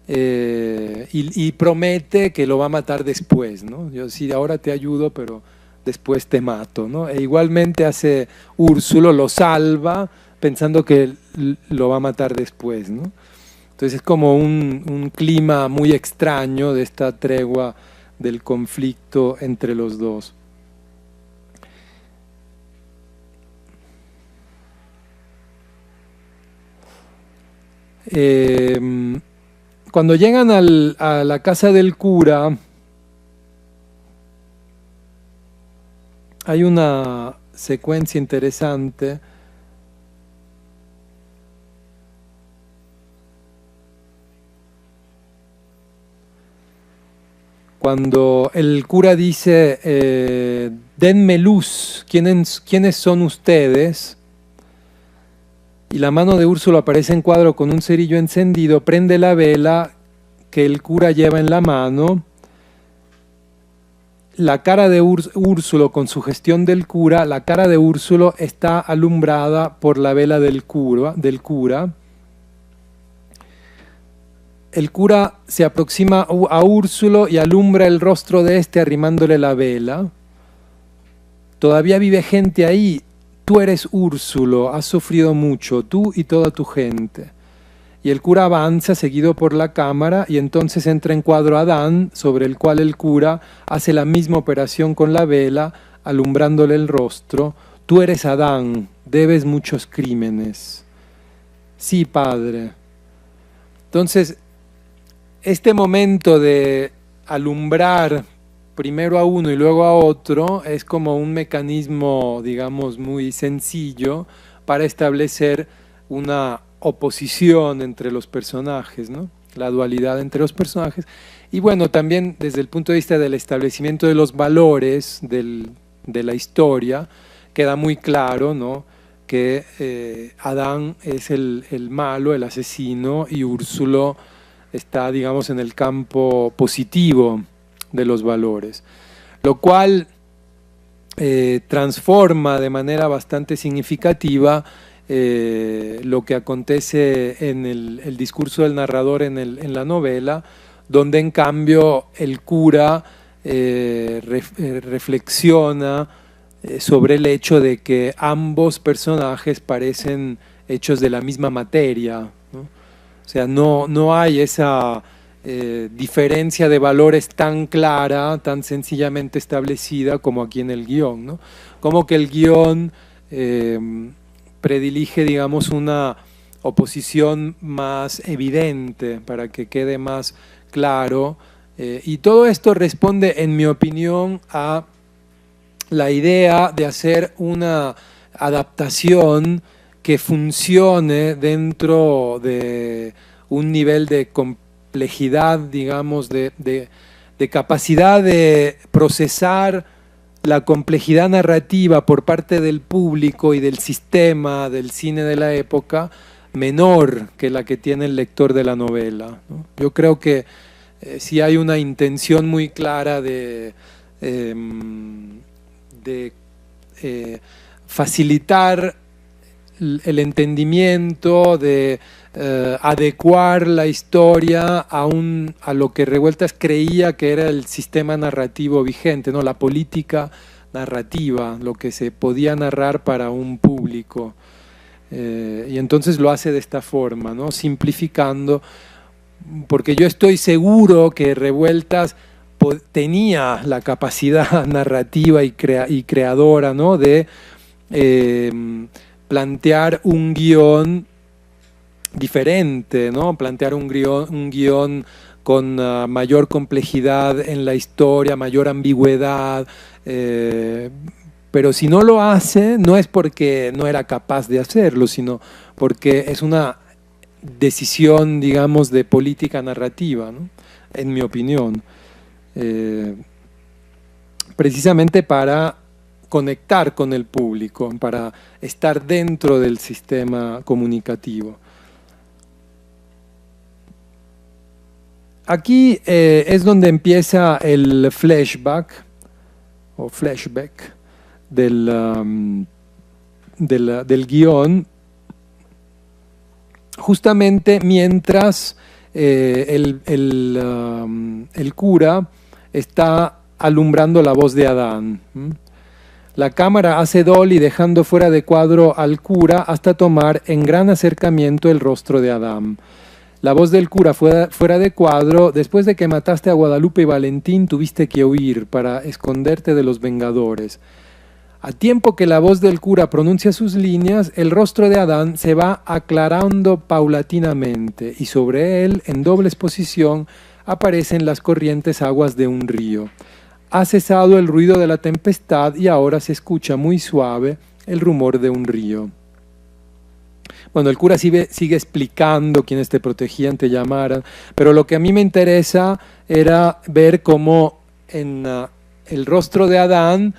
y promete que lo va a matar después, ¿no? Yo sí, ahora te ayudo, pero después te mato, ¿no? E igualmente hace Úrsulo, lo salva pensando que lo va a matar después, ¿no? Entonces es como un clima muy extraño de esta tregua del conflicto entre los dos. Cuando llegan a la casa del cura, hay una secuencia interesante. Cuando el cura dice, denme luz, ¿quiénes son ustedes? Y la mano de Úrsulo aparece en cuadro con un cerillo encendido, prende la vela que el cura lleva en la mano. La cara de Úrsulo, con su gestión del cura, la cara de Úrsulo está alumbrada por la vela del cura. El cura se aproxima a Úrsulo y alumbra el rostro de este arrimándole la vela. Todavía vive gente ahí. Tú eres Úrsulo, has sufrido mucho, tú y toda tu gente. Y el cura avanza seguido por la cámara y entonces entra en cuadro Adán, sobre el cual el cura hace la misma operación con la vela, alumbrándole el rostro. Tú eres Adán, debes muchos crímenes. Sí, padre. Entonces, este momento de alumbrar primero a uno y luego a otro es como un mecanismo, digamos, muy sencillo para establecer una oposición entre los personajes, ¿no? La dualidad entre los personajes. Y bueno, también desde el punto de vista del establecimiento de los valores de la historia, queda muy claro, ¿no?, que Adán es el malo, el asesino, y Úrsulo está, digamos, en el campo positivo de los valores. Lo cual transforma de manera bastante significativa lo que acontece en el discurso del narrador en la novela, donde en cambio el cura reflexiona sobre el hecho de que ambos personajes parecen hechos de la misma materia, ¿no? O sea, no hay esa diferencia de valores tan clara, tan sencillamente establecida como aquí en el guión, ¿no? Como que el guión predilige, digamos, una oposición más evidente para que quede más claro, y todo esto responde, en mi opinión, a la idea de hacer una adaptación que funcione dentro de un nivel de complejidad, digamos, de capacidad de procesar la complejidad narrativa por parte del público y del sistema del cine de la época menor que la que tiene el lector de la novela, ¿no? Yo creo que sí hay una intención muy clara de facilitar el entendimiento, de adecuar la historia a lo que Revueltas creía que era el sistema narrativo vigente, ¿no? La política narrativa, lo que se podía narrar para un público. Y entonces lo hace de esta forma, ¿no? Simplificando, porque yo estoy seguro que Revueltas tenía la capacidad narrativa y creadora, ¿no? De plantear un guión diferente, ¿no? Plantear un guión con mayor complejidad en la historia, mayor ambigüedad, pero si no lo hace, no es porque no era capaz de hacerlo, sino porque es una decisión, digamos, de política narrativa, ¿no? En mi opinión. Precisamente para conectar con el público, para estar dentro del sistema comunicativo. Aquí es donde empieza el flashback o flashback del guión, justamente mientras el cura está alumbrando la voz de Adán. La cámara hace dolly dejando fuera de cuadro al cura hasta tomar en gran acercamiento el rostro de Adán. La voz del cura fuera de cuadro: después de que mataste a Guadalupe y Valentín tuviste que huir para esconderte de los vengadores. A tiempo que la voz del cura pronuncia sus líneas, el rostro de Adán se va aclarando paulatinamente y sobre él, en doble exposición, aparecen las corrientes aguas de un río. Ha cesado el ruido de la tempestad y ahora se escucha muy suave el rumor de un río. Bueno, el cura sigue explicando quiénes te protegían, te llamaran, pero lo que a mí me interesa era ver cómo en el rostro de Adán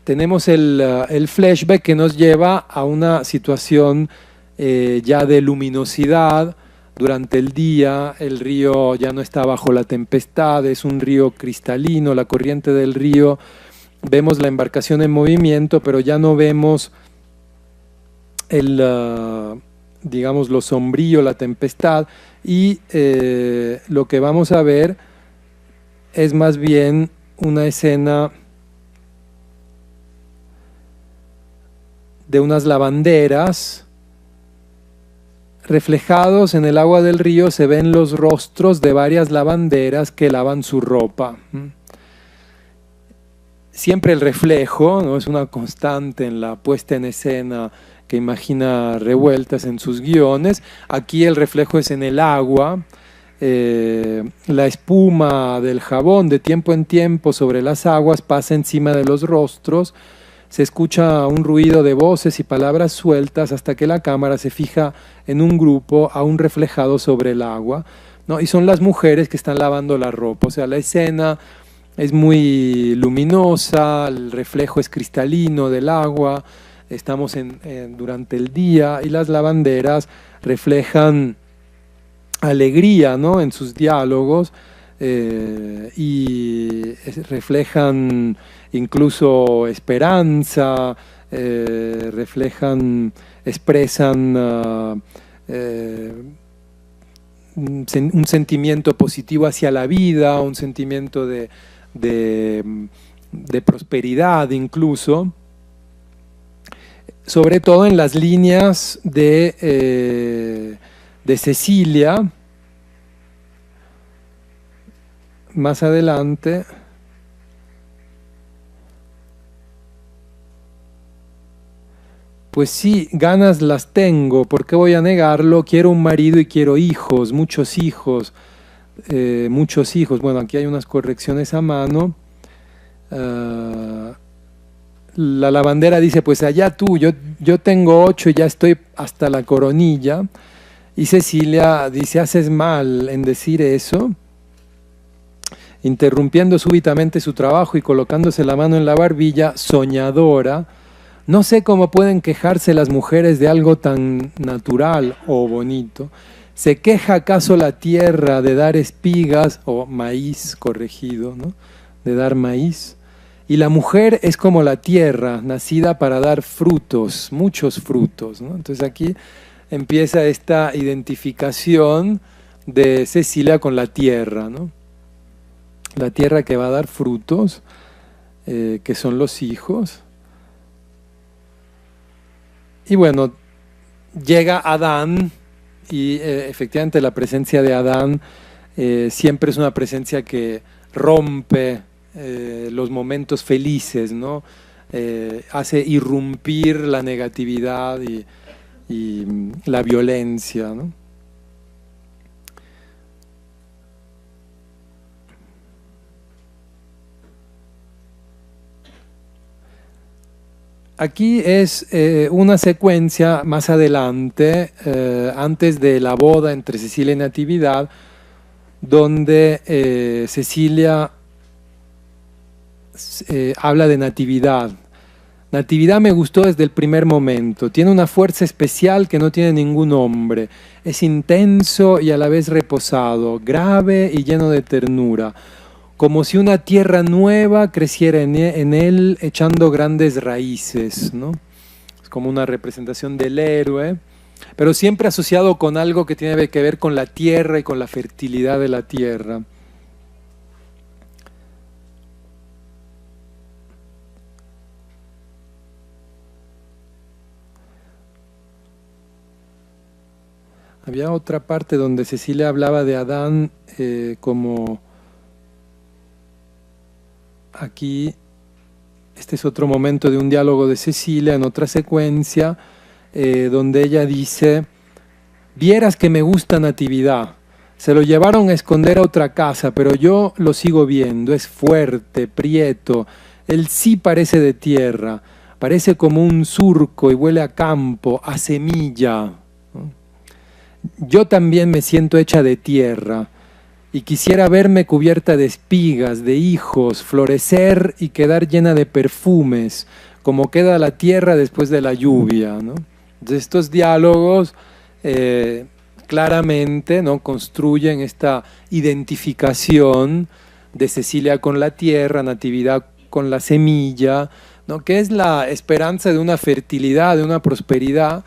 tenemos el flashback que nos lleva a una situación ya de luminosidad. Durante el día el río ya no está bajo la tempestad, es un río cristalino, la corriente del río, vemos la embarcación en movimiento, pero ya no vemos digamos, lo sombrío, la tempestad, y lo que vamos a ver es más bien una escena de unas lavanderas. Reflejados en el agua del río se ven los rostros de varias lavanderas que lavan su ropa. Siempre el reflejo, ¿no? Es una constante en la puesta en escena que imagina Revueltas en sus guiones. Aquí el reflejo es en el agua. La espuma del jabón de tiempo en tiempo sobre las aguas pasa encima de los rostros. Se escucha un ruido de voces y palabras sueltas hasta que la cámara se fija en un grupo aún reflejado sobre el agua, ¿no? Y son las mujeres que están lavando la ropa. O sea, la escena es muy luminosa, el reflejo es cristalino del agua, estamos durante el día, y las lavanderas reflejan alegría, ¿no? En sus diálogos, y reflejan incluso esperanza, expresan un sentimiento positivo hacia la vida, un sentimiento de prosperidad incluso, sobre todo en las líneas de Cecilia. Más adelante, pues sí, ganas las tengo, ¿por qué voy a negarlo? Quiero un marido y quiero hijos, muchos hijos, muchos hijos. Bueno, aquí hay unas correcciones a mano. La lavandera dice, pues allá tú, yo tengo 8 y ya estoy hasta la coronilla. Y Cecilia dice, haces mal en decir eso. Interrumpiendo súbitamente su trabajo y colocándose la mano en la barbilla, soñadora. No sé cómo pueden quejarse las mujeres de algo tan natural o bonito. ¿Se queja acaso la tierra de dar espigas o maíz corregido, ¿no? De dar maíz? Y la mujer es como la tierra, nacida para dar frutos, muchos frutos, ¿no? Entonces aquí empieza esta identificación de Cecilia con la tierra, ¿no? La tierra que va a dar frutos, que son los hijos. Y bueno, llega Adán y efectivamente la presencia de Adán siempre es una presencia que rompe los momentos felices, ¿no? Hace irrumpir la negatividad y la violencia, ¿no? Aquí es una secuencia más adelante, antes de la boda entre Cecilia y Natividad, donde Cecilia habla de Natividad. Natividad me gustó desde el primer momento, tiene una fuerza especial que no tiene ningún hombre, es intenso y a la vez reposado, grave y lleno de ternura, como si una tierra nueva creciera en él echando grandes raíces, ¿no? Es como una representación del héroe, pero siempre asociado con algo que tiene que ver con la tierra y con la fertilidad de la tierra. Había otra parte donde Cecilia hablaba de Adán como... Aquí, este es otro momento de un diálogo de Cecilia en otra secuencia, donde ella dice, vieras que me gusta Natividad, se lo llevaron a esconder a otra casa, pero yo lo sigo viendo, es fuerte, prieto, él sí parece de tierra, parece como un surco y huele a campo, a semilla. Yo también me siento hecha de tierra, y quisiera verme cubierta de espigas, de hijos, florecer y quedar llena de perfumes, como queda la tierra después de la lluvia, ¿no? Entonces, estos diálogos claramente, ¿no?, construyen esta identificación de Cecilia con la tierra, Natividad con la semilla, ¿no?, que es la esperanza de una fertilidad, de una prosperidad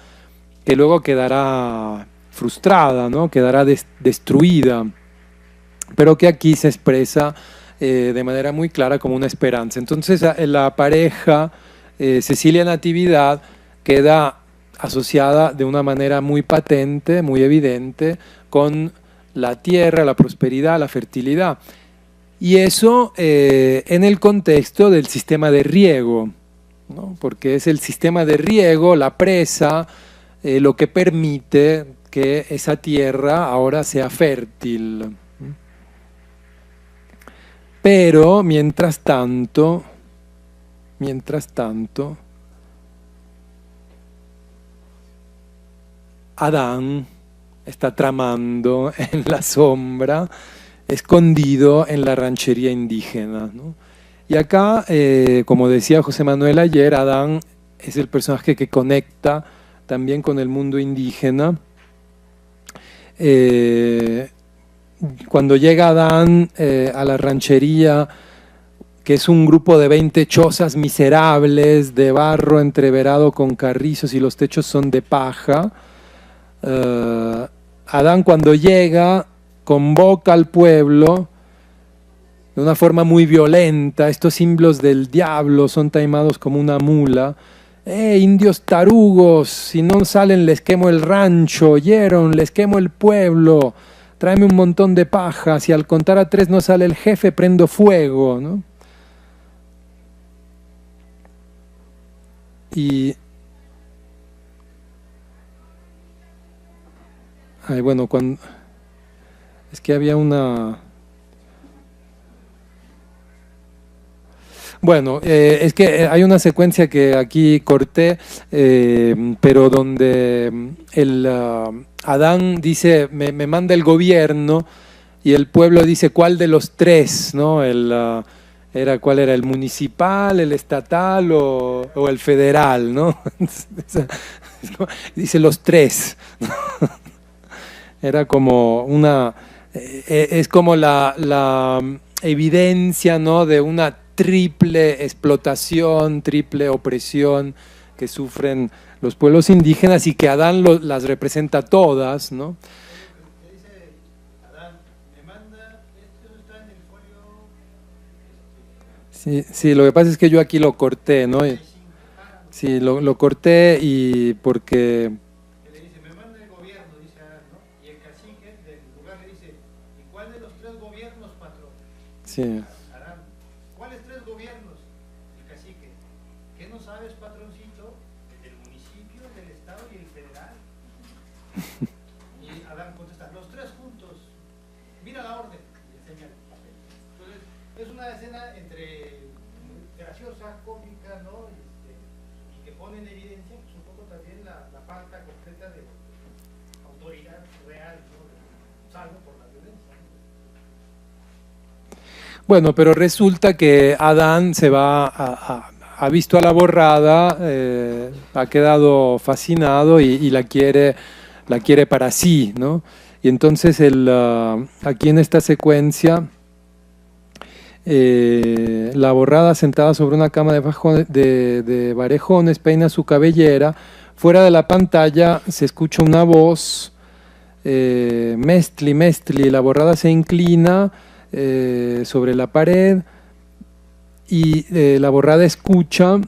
que luego quedará frustrada, ¿no?, quedará destruida, pero que aquí se expresa de manera muy clara como una esperanza. Entonces la pareja Cecilia-Natividad queda asociada de una manera muy patente, muy evidente, con la tierra, la prosperidad, la fertilidad. Y eso en el contexto del sistema de riego, ¿no?, porque es el sistema de riego, la presa, lo que permite que esa tierra ahora sea fértil. Pero, mientras tanto, Adán está tramando en la sombra, escondido en la ranchería indígena, ¿no? Y acá, como decía José Manuel ayer, Adán es el personaje que conecta también con el mundo indígena. cuando llega Adán a la ranchería, que es un grupo de 20 chozas miserables de barro entreverado con carrizos y los techos son de paja. Adán, cuando llega, convoca al pueblo de una forma muy violenta. Estos símbolos del diablo son taimados como una mula. Indios tarugos, si no salen les quemo el rancho, oyeron, les quemo el pueblo, tráeme un montón de paja, si al contar a 3 no sale el jefe, prendo fuego, ¿no? Y bueno, cuando es que había una... Bueno, es que hay una secuencia que aquí corté, pero donde Adán dice, me manda el gobierno, y el pueblo dice, ¿cuál de los 3? ¿No? ¿Cuál era? ¿El municipal, el estatal o el federal? ¿No? Dice los 3. Era como una... es como la evidencia, ¿no?, de una triple explotación, triple opresión que sufren los pueblos indígenas y que Adán las representa todas, ¿no? Dice Adán, me manda, esto está en el folio. Sí, lo que pasa es que yo aquí lo corté, ¿no? Sí, lo corté y porque... Le dice, me manda el gobierno, dice Adán, ¿no? Y el cacique del lugar le dice, ¿y cuál de los 3 gobiernos, patrón? Sí. Y Adán contesta, los 3 juntos, mira la orden, y enseña el papel. Entonces, es una escena entre graciosa, cómica, ¿no? Y que pone en evidencia pues, un poco también la falta completa de autoridad real, ¿no? Salvo por la violencia. Bueno, pero resulta que Adán se va ha visto a la borrada, ha quedado fascinado y la quiere para sí, ¿no? Y entonces aquí en esta secuencia, la borrada sentada sobre una cama de varejones peina su cabellera. Fuera de la pantalla se escucha una voz, Mestli, Mestli. La borrada se inclina sobre la pared y la borrada escucha.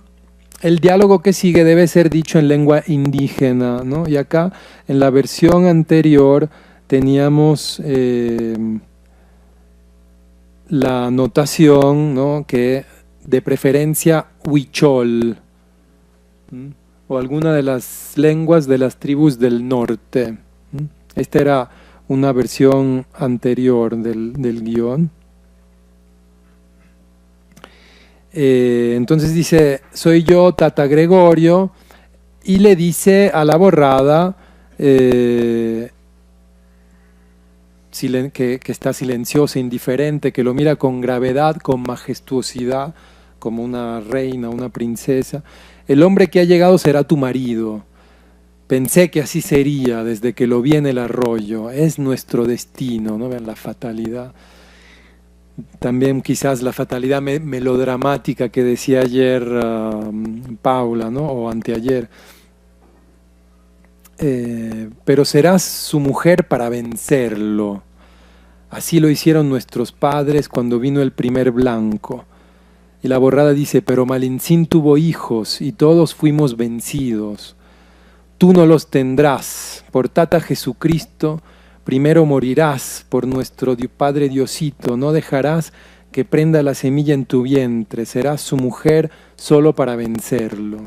El diálogo que sigue debe ser dicho en lengua indígena, ¿no? Y acá, en la versión anterior, teníamos la notación, ¿no?, que de preferencia huichol, ¿m? O alguna de las lenguas de las tribus del norte. ¿M? Esta era una versión anterior del guión. Entonces dice, soy yo, Tata Gregorio, y le dice a la borrada que está silenciosa, indiferente, que lo mira con gravedad, con majestuosidad, como una reina, una princesa. El hombre que ha llegado será tu marido. Pensé que así sería desde que lo vi en el arroyo. Es nuestro destino, ¿no? Vean la fatalidad. También quizás la fatalidad melodramática que decía ayer Paula, ¿no?, o anteayer. Pero serás su mujer para vencerlo. Así lo hicieron nuestros padres cuando vino el primer blanco. Y la borrada dice, pero Malincín tuvo hijos y todos fuimos vencidos. Tú no los tendrás, por Tata Jesucristo. Primero morirás por nuestro Padre Diosito, no dejarás que prenda la semilla en tu vientre, serás su mujer solo para vencerlo.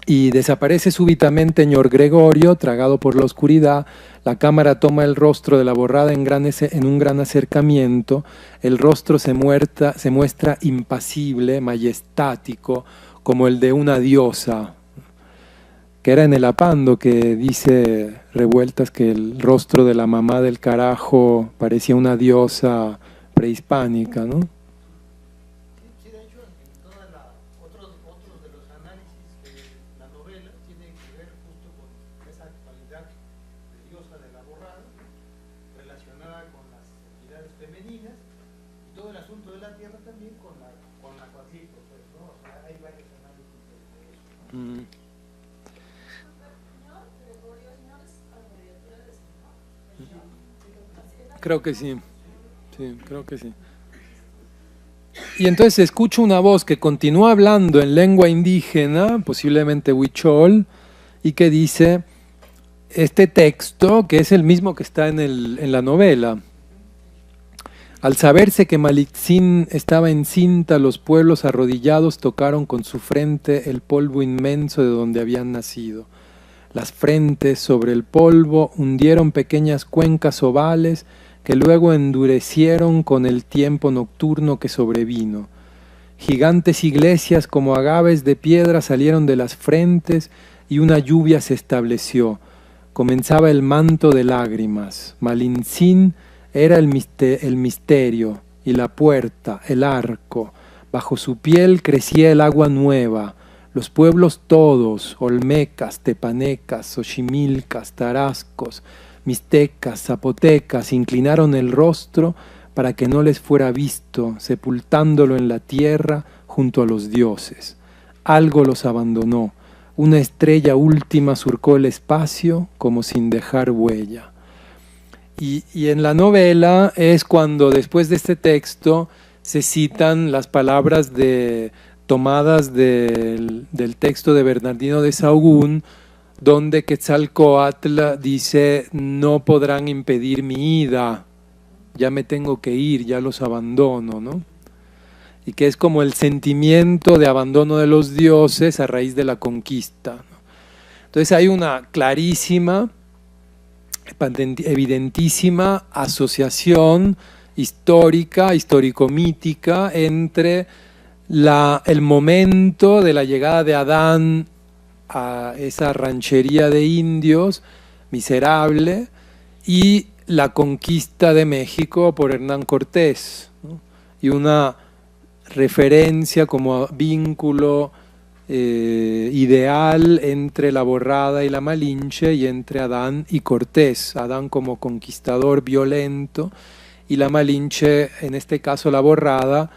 Y desaparece súbitamente Ñor Gregorio, tragado por la oscuridad. La cámara toma el rostro de la borrada en un gran acercamiento. El rostro se muestra impasible, majestático, como el de una diosa, que era en el Apando, que dice Revueltas que el rostro de la mamá del carajo parecía una diosa prehispánica, ¿no? Sí, de hecho, en todos otros de los análisis de la novela tiene que ver justo con esa cualidad de diosa de la borrada, relacionada con las entidades femeninas y todo el asunto de la tierra también con la Coatlicue, pues, ¿no? O sea, hay varios análisis de eso. Creo que sí. Sí, creo que sí. Y entonces escucho una voz que continúa hablando en lengua indígena, posiblemente huichol, y que dice este texto, que es el mismo que está en la novela. Al saberse que Malitzin estaba encinta, los pueblos arrodillados tocaron con su frente el polvo inmenso de donde habían nacido. Las frentes sobre el polvo hundieron pequeñas cuencas ovales que luego endurecieron con el tiempo nocturno que sobrevino. Gigantes iglesias como agaves de piedra salieron de las frentes y una lluvia se estableció. Comenzaba el manto de lágrimas. Malitzin era el misterio y la puerta, el arco. Bajo su piel crecía el agua nueva. Los pueblos todos, olmecas, tepanecas, xochimilcas, tarascos, mixtecas, zapotecas, inclinaron el rostro para que no les fuera visto, sepultándolo en la tierra junto a los dioses. Algo los abandonó. Una estrella última surcó el espacio como sin dejar huella. Y en la novela es cuando después de este texto se citan las palabras tomadas del texto de Bernardino de Sahagún, donde Quetzalcóatl dice: no podrán impedir mi ida, ya me tengo que ir, ya los abandono, ¿no? Y que es como el sentimiento de abandono de los dioses a raíz de la conquista, ¿no? Entonces hay una clarísima, evidentísima asociación histórica, histórico-mítica entre el momento de la llegada de Adán a esa ranchería de indios miserable y la conquista de México por Hernán Cortés, ¿no? Y una referencia como vínculo ideal entre la Borrada y la Malinche y entre Adán y Cortés. Adán como conquistador violento y la Malinche, en este caso la Borrada,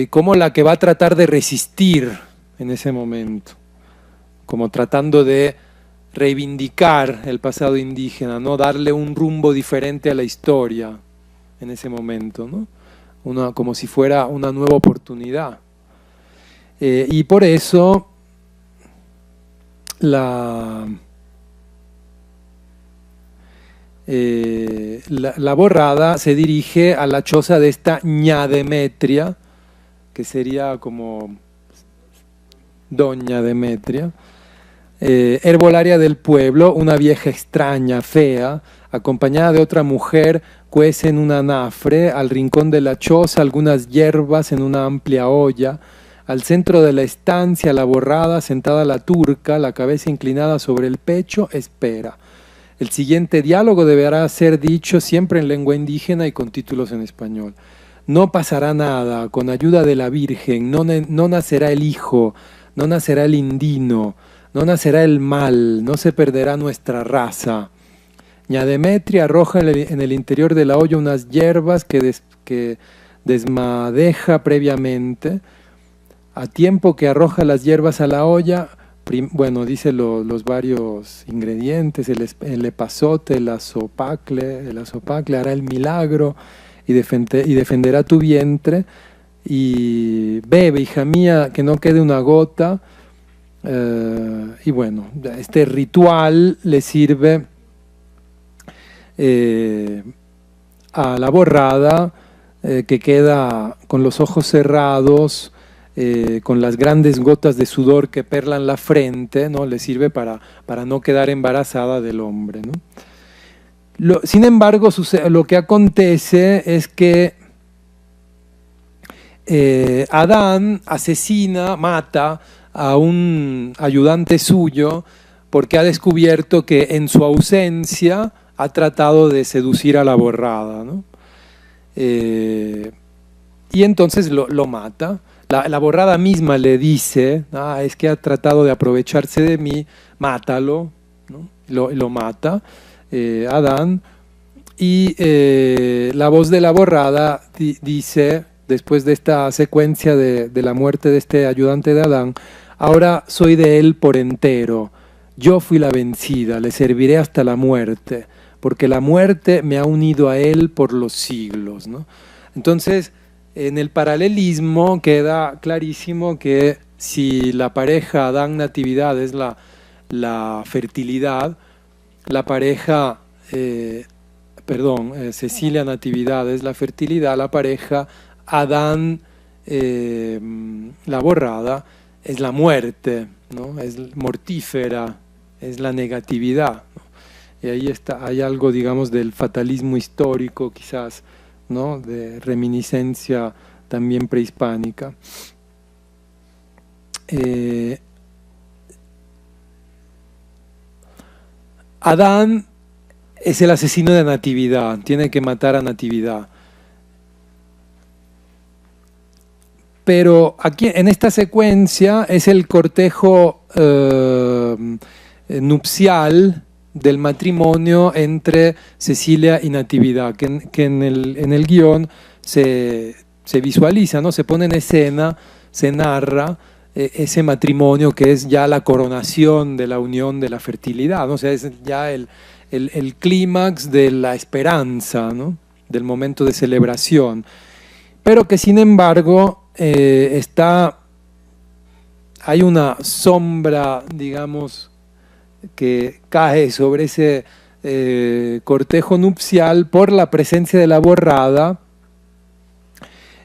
como la que va a tratar de resistir en ese momento, como tratando de reivindicar el pasado indígena, ¿no? Darle un rumbo diferente a la historia en ese momento, ¿no? Como si fuera una nueva oportunidad. Y por eso la Borrada se dirige a la choza de esta ña Demetria, que sería como doña Demetria, herbolaria del pueblo, una vieja extraña, fea, acompañada de otra mujer, cuece en un anafre, al rincón de la choza algunas hierbas en una amplia olla. Al centro de la estancia, la Borrada, sentada la turca, la cabeza inclinada sobre el pecho, espera. El siguiente diálogo deberá ser dicho siempre en lengua indígena y con títulos en español. No pasará nada, con ayuda de la Virgen, no nacerá el hijo, no nacerá el indino, no nacerá el mal, no se perderá nuestra raza. Ña Demetria arroja en el interior de la olla unas hierbas que desmadeja previamente. A tiempo que arroja las hierbas a la olla, dice los varios ingredientes, el epazote, el azopacle hará el milagro y defenderá tu vientre. Y bebe, hija mía, que no quede una gota. Y bueno, este ritual le sirve a la Borrada, que queda con los ojos cerrados, con las grandes gotas de sudor que perlan la frente, ¿no? Le sirve para no quedar embarazada del hombre, ¿no? Sin embargo, lo que acontece es que Adán mata a un ayudante suyo porque ha descubierto que en su ausencia ha tratado de seducir a la Borrada, ¿no? Y entonces lo mata. La Borrada misma le dice: es que ha tratado de aprovecharse de mí, mátalo, ¿no? Lo mata Adán. Y la voz de la borrada dice, después de esta secuencia de la muerte de este ayudante de Adán, ahora soy de él por entero, yo fui la vencida, le serviré hasta la muerte, porque la muerte me ha unido a él por los siglos, ¿no? Entonces, en el paralelismo queda clarísimo que si la pareja Adán-Natividad es la fertilidad, la pareja, Cecilia-Natividad es la fertilidad, la pareja Adán, la borrada, es la muerte, ¿no? Es mortífera, es la negatividad, ¿no? Y ahí está, hay algo, digamos, del fatalismo histórico, quizás, ¿no? De reminiscencia también prehispánica. Adán es el asesino de Natividad, tiene que matar a Natividad. Pero aquí en esta secuencia es el cortejo nupcial del matrimonio entre Cecilia y Natividad, que en el guión se visualiza, ¿no? Se pone en escena, se narra ese matrimonio que es ya la coronación de la unión de la fertilidad, ¿no? O sea, es ya el clímax de la esperanza, ¿no? Del momento de celebración, pero que sin embargo hay una sombra, digamos, que cae sobre ese cortejo nupcial por la presencia de la borrada.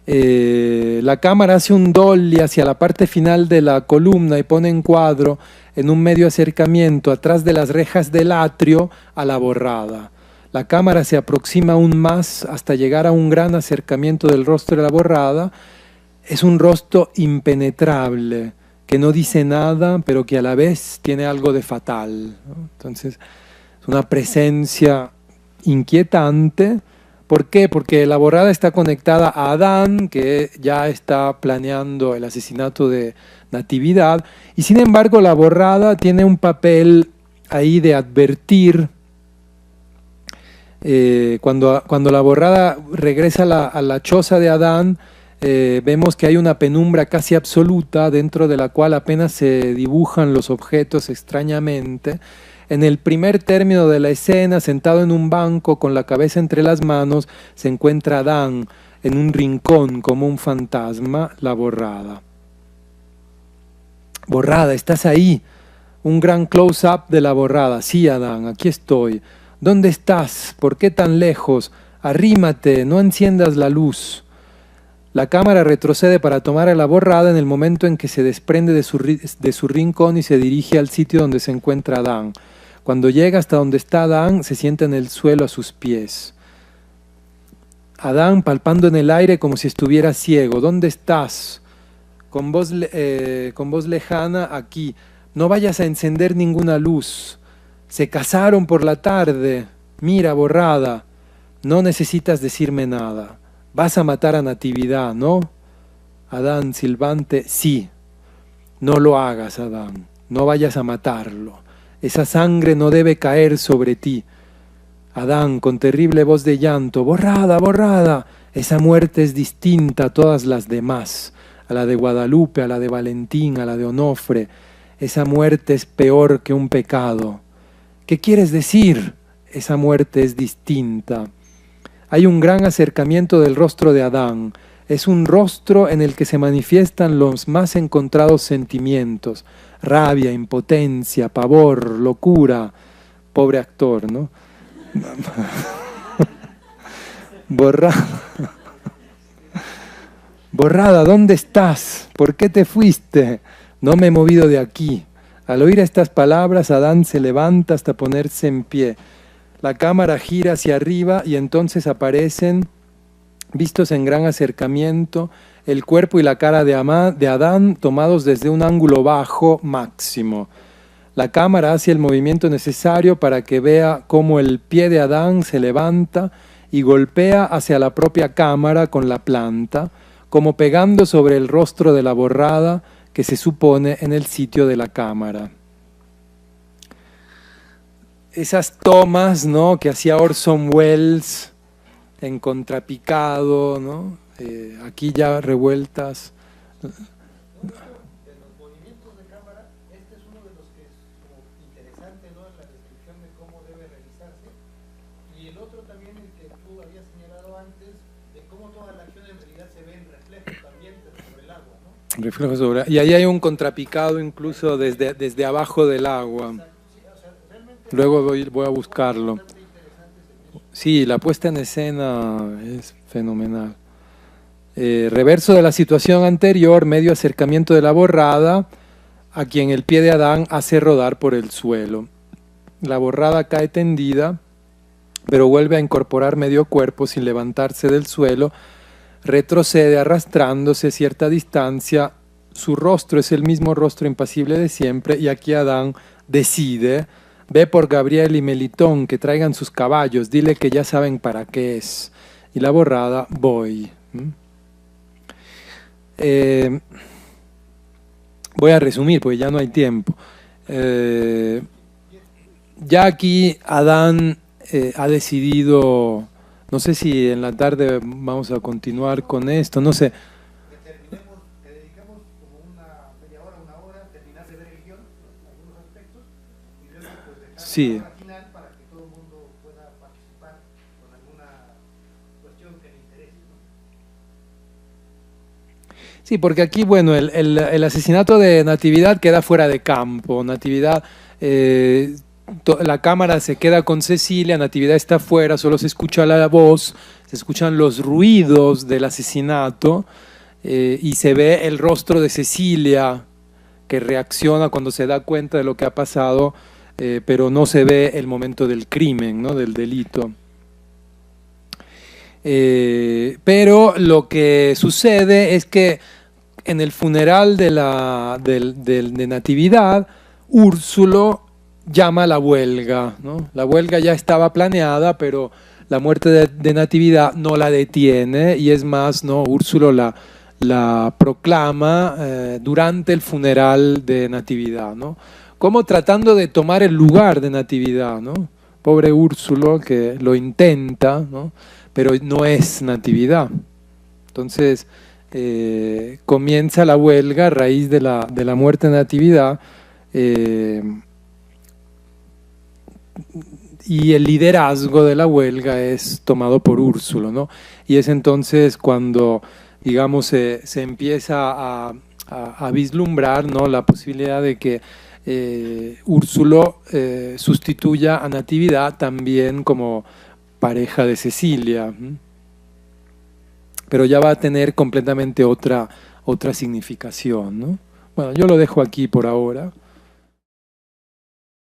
La cámara hace un dolly hacia la parte final de la columna y pone en cuadro en un medio acercamiento atrás de las rejas del atrio a la borrada. La cámara se aproxima aún más hasta llegar a un gran acercamiento del rostro de la borrada. Es un rostro impenetrable, que no dice nada, pero que a la vez tiene algo de fatal, ¿no? Entonces, es una presencia inquietante. ¿Por qué? Porque la borrada está conectada a Adán, que ya está planeando el asesinato de Natividad, y sin embargo la borrada tiene un papel ahí de advertir. Cuando la borrada regresa a la choza de Adán, vemos que hay una penumbra casi absoluta dentro de la cual apenas se dibujan los objetos extrañamente. En el primer término de la escena, sentado en un banco con la cabeza entre las manos, se encuentra Adán en un rincón como un fantasma, la borrada. Borrada, ¿estás ahí? Un gran close-up de la borrada. Sí, Adán, aquí estoy. ¿Dónde estás? ¿Por qué tan lejos? Arrímate, no enciendas la luz. La cámara retrocede para tomar a la borrada en el momento en que se desprende de su rincón y se dirige al sitio donde se encuentra Adán. Cuando llega hasta donde está Adán, se sienta en el suelo a sus pies. Adán, palpando en el aire como si estuviera ciego. ¿Dónde estás? Con voz lejana, aquí. No vayas a encender ninguna luz. Se casaron por la tarde. Mira, borrada. No necesitas decirme nada. Vas a matar a Natividad, ¿no? Adán silbante, sí. No lo hagas, Adán. No vayas a matarlo. Esa sangre no debe caer sobre ti. Adán, con terrible voz de llanto, borrada, borrada. Esa muerte es distinta a todas las demás. A la de Guadalupe, a la de Valentín, a la de Onofre. Esa muerte es peor que un pecado. ¿Qué quieres decir? Esa muerte es distinta. Hay un gran acercamiento del rostro de Adán. Es un rostro en el que se manifiestan los más encontrados sentimientos. Rabia, impotencia, pavor, locura. Pobre actor, ¿no? Borrada. Borrada, ¿dónde estás? ¿Por qué te fuiste? No me he movido de aquí. Al oír estas palabras, Adán se levanta hasta ponerse en pie. La cámara gira hacia arriba y entonces aparecen, vistos en gran acercamiento, el cuerpo y la cara de Adán tomados desde un ángulo bajo máximo. La cámara hace el movimiento necesario para que vea cómo el pie de Adán se levanta y golpea hacia la propia cámara con la planta, como pegando sobre el rostro de la borrada que se supone en el sitio de la cámara. esas tomas, ¿no?, que hacía Orson Welles en Contrapicado, ¿no? Aquí ya revueltas. De los movimientos de cámara, este es uno de los que es como interesante, ¿no?, en la descripción de cómo debe realizarse, y el otro también, el que tú habías señalado antes, de cómo toda la acción en realidad se ve en reflejo también, pero sobre el agua, ¿no? Reflejo sobre, y ahí hay un contrapicado incluso desde abajo del agua. Luego voy a buscarlo. Sí, la puesta en escena es fenomenal. Reverso de la situación anterior, medio acercamiento de la borrada, a quien el pie de Adán hace rodar por el suelo. La borrada cae tendida, pero vuelve a incorporar medio cuerpo sin levantarse del suelo, retrocede arrastrándose cierta distancia, su rostro es el mismo rostro impasible de siempre, y aquí Adán decide: ve por Gabriel y Melitón, que traigan sus caballos, dile que ya saben para qué es. Y la borrada, voy. Voy a resumir, porque ya no hay tiempo. Ya aquí Adán ha decidido, no sé si en la tarde vamos a continuar con esto, no sé. Que dedicamos como una media hora, una hora, terminar de ver el guión, algunos aspectos, y luego pues dejar Sí. la hora final para que todo el mundo pueda participar con alguna cuestión que le interese, ¿no? Sí, porque aquí, bueno, el asesinato de Natividad queda fuera de campo. Natividad, la cámara se queda con Cecilia, Natividad está afuera, solo se escucha la voz, se escuchan los ruidos del asesinato, y se ve el rostro de Cecilia, que reacciona cuando se da cuenta de lo que ha pasado, pero no se ve el momento del crimen, ¿no?, del delito. Pero lo que sucede es que en el funeral de Natividad, Úrsulo llama a la huelga, ¿no? La huelga ya estaba planeada, pero la muerte de Natividad no la detiene, y es más, ¿no?, Úrsulo la proclama durante el funeral de Natividad, ¿no?, como tratando de tomar el lugar de Natividad, ¿no? Pobre Úrsulo, que lo intenta, ¿no?, pero no es Natividad. Entonces comienza la huelga a raíz de la muerte de Natividad, y el liderazgo de la huelga es tomado por Úrsulo, ¿no? Y es entonces cuando, digamos, se empieza a vislumbrar, ¿no?, la posibilidad de que Úrsulo sustituya a Natividad también como pareja de Cecilia, pero ya va a tener completamente otra significación, ¿no? Bueno, yo lo dejo aquí por ahora.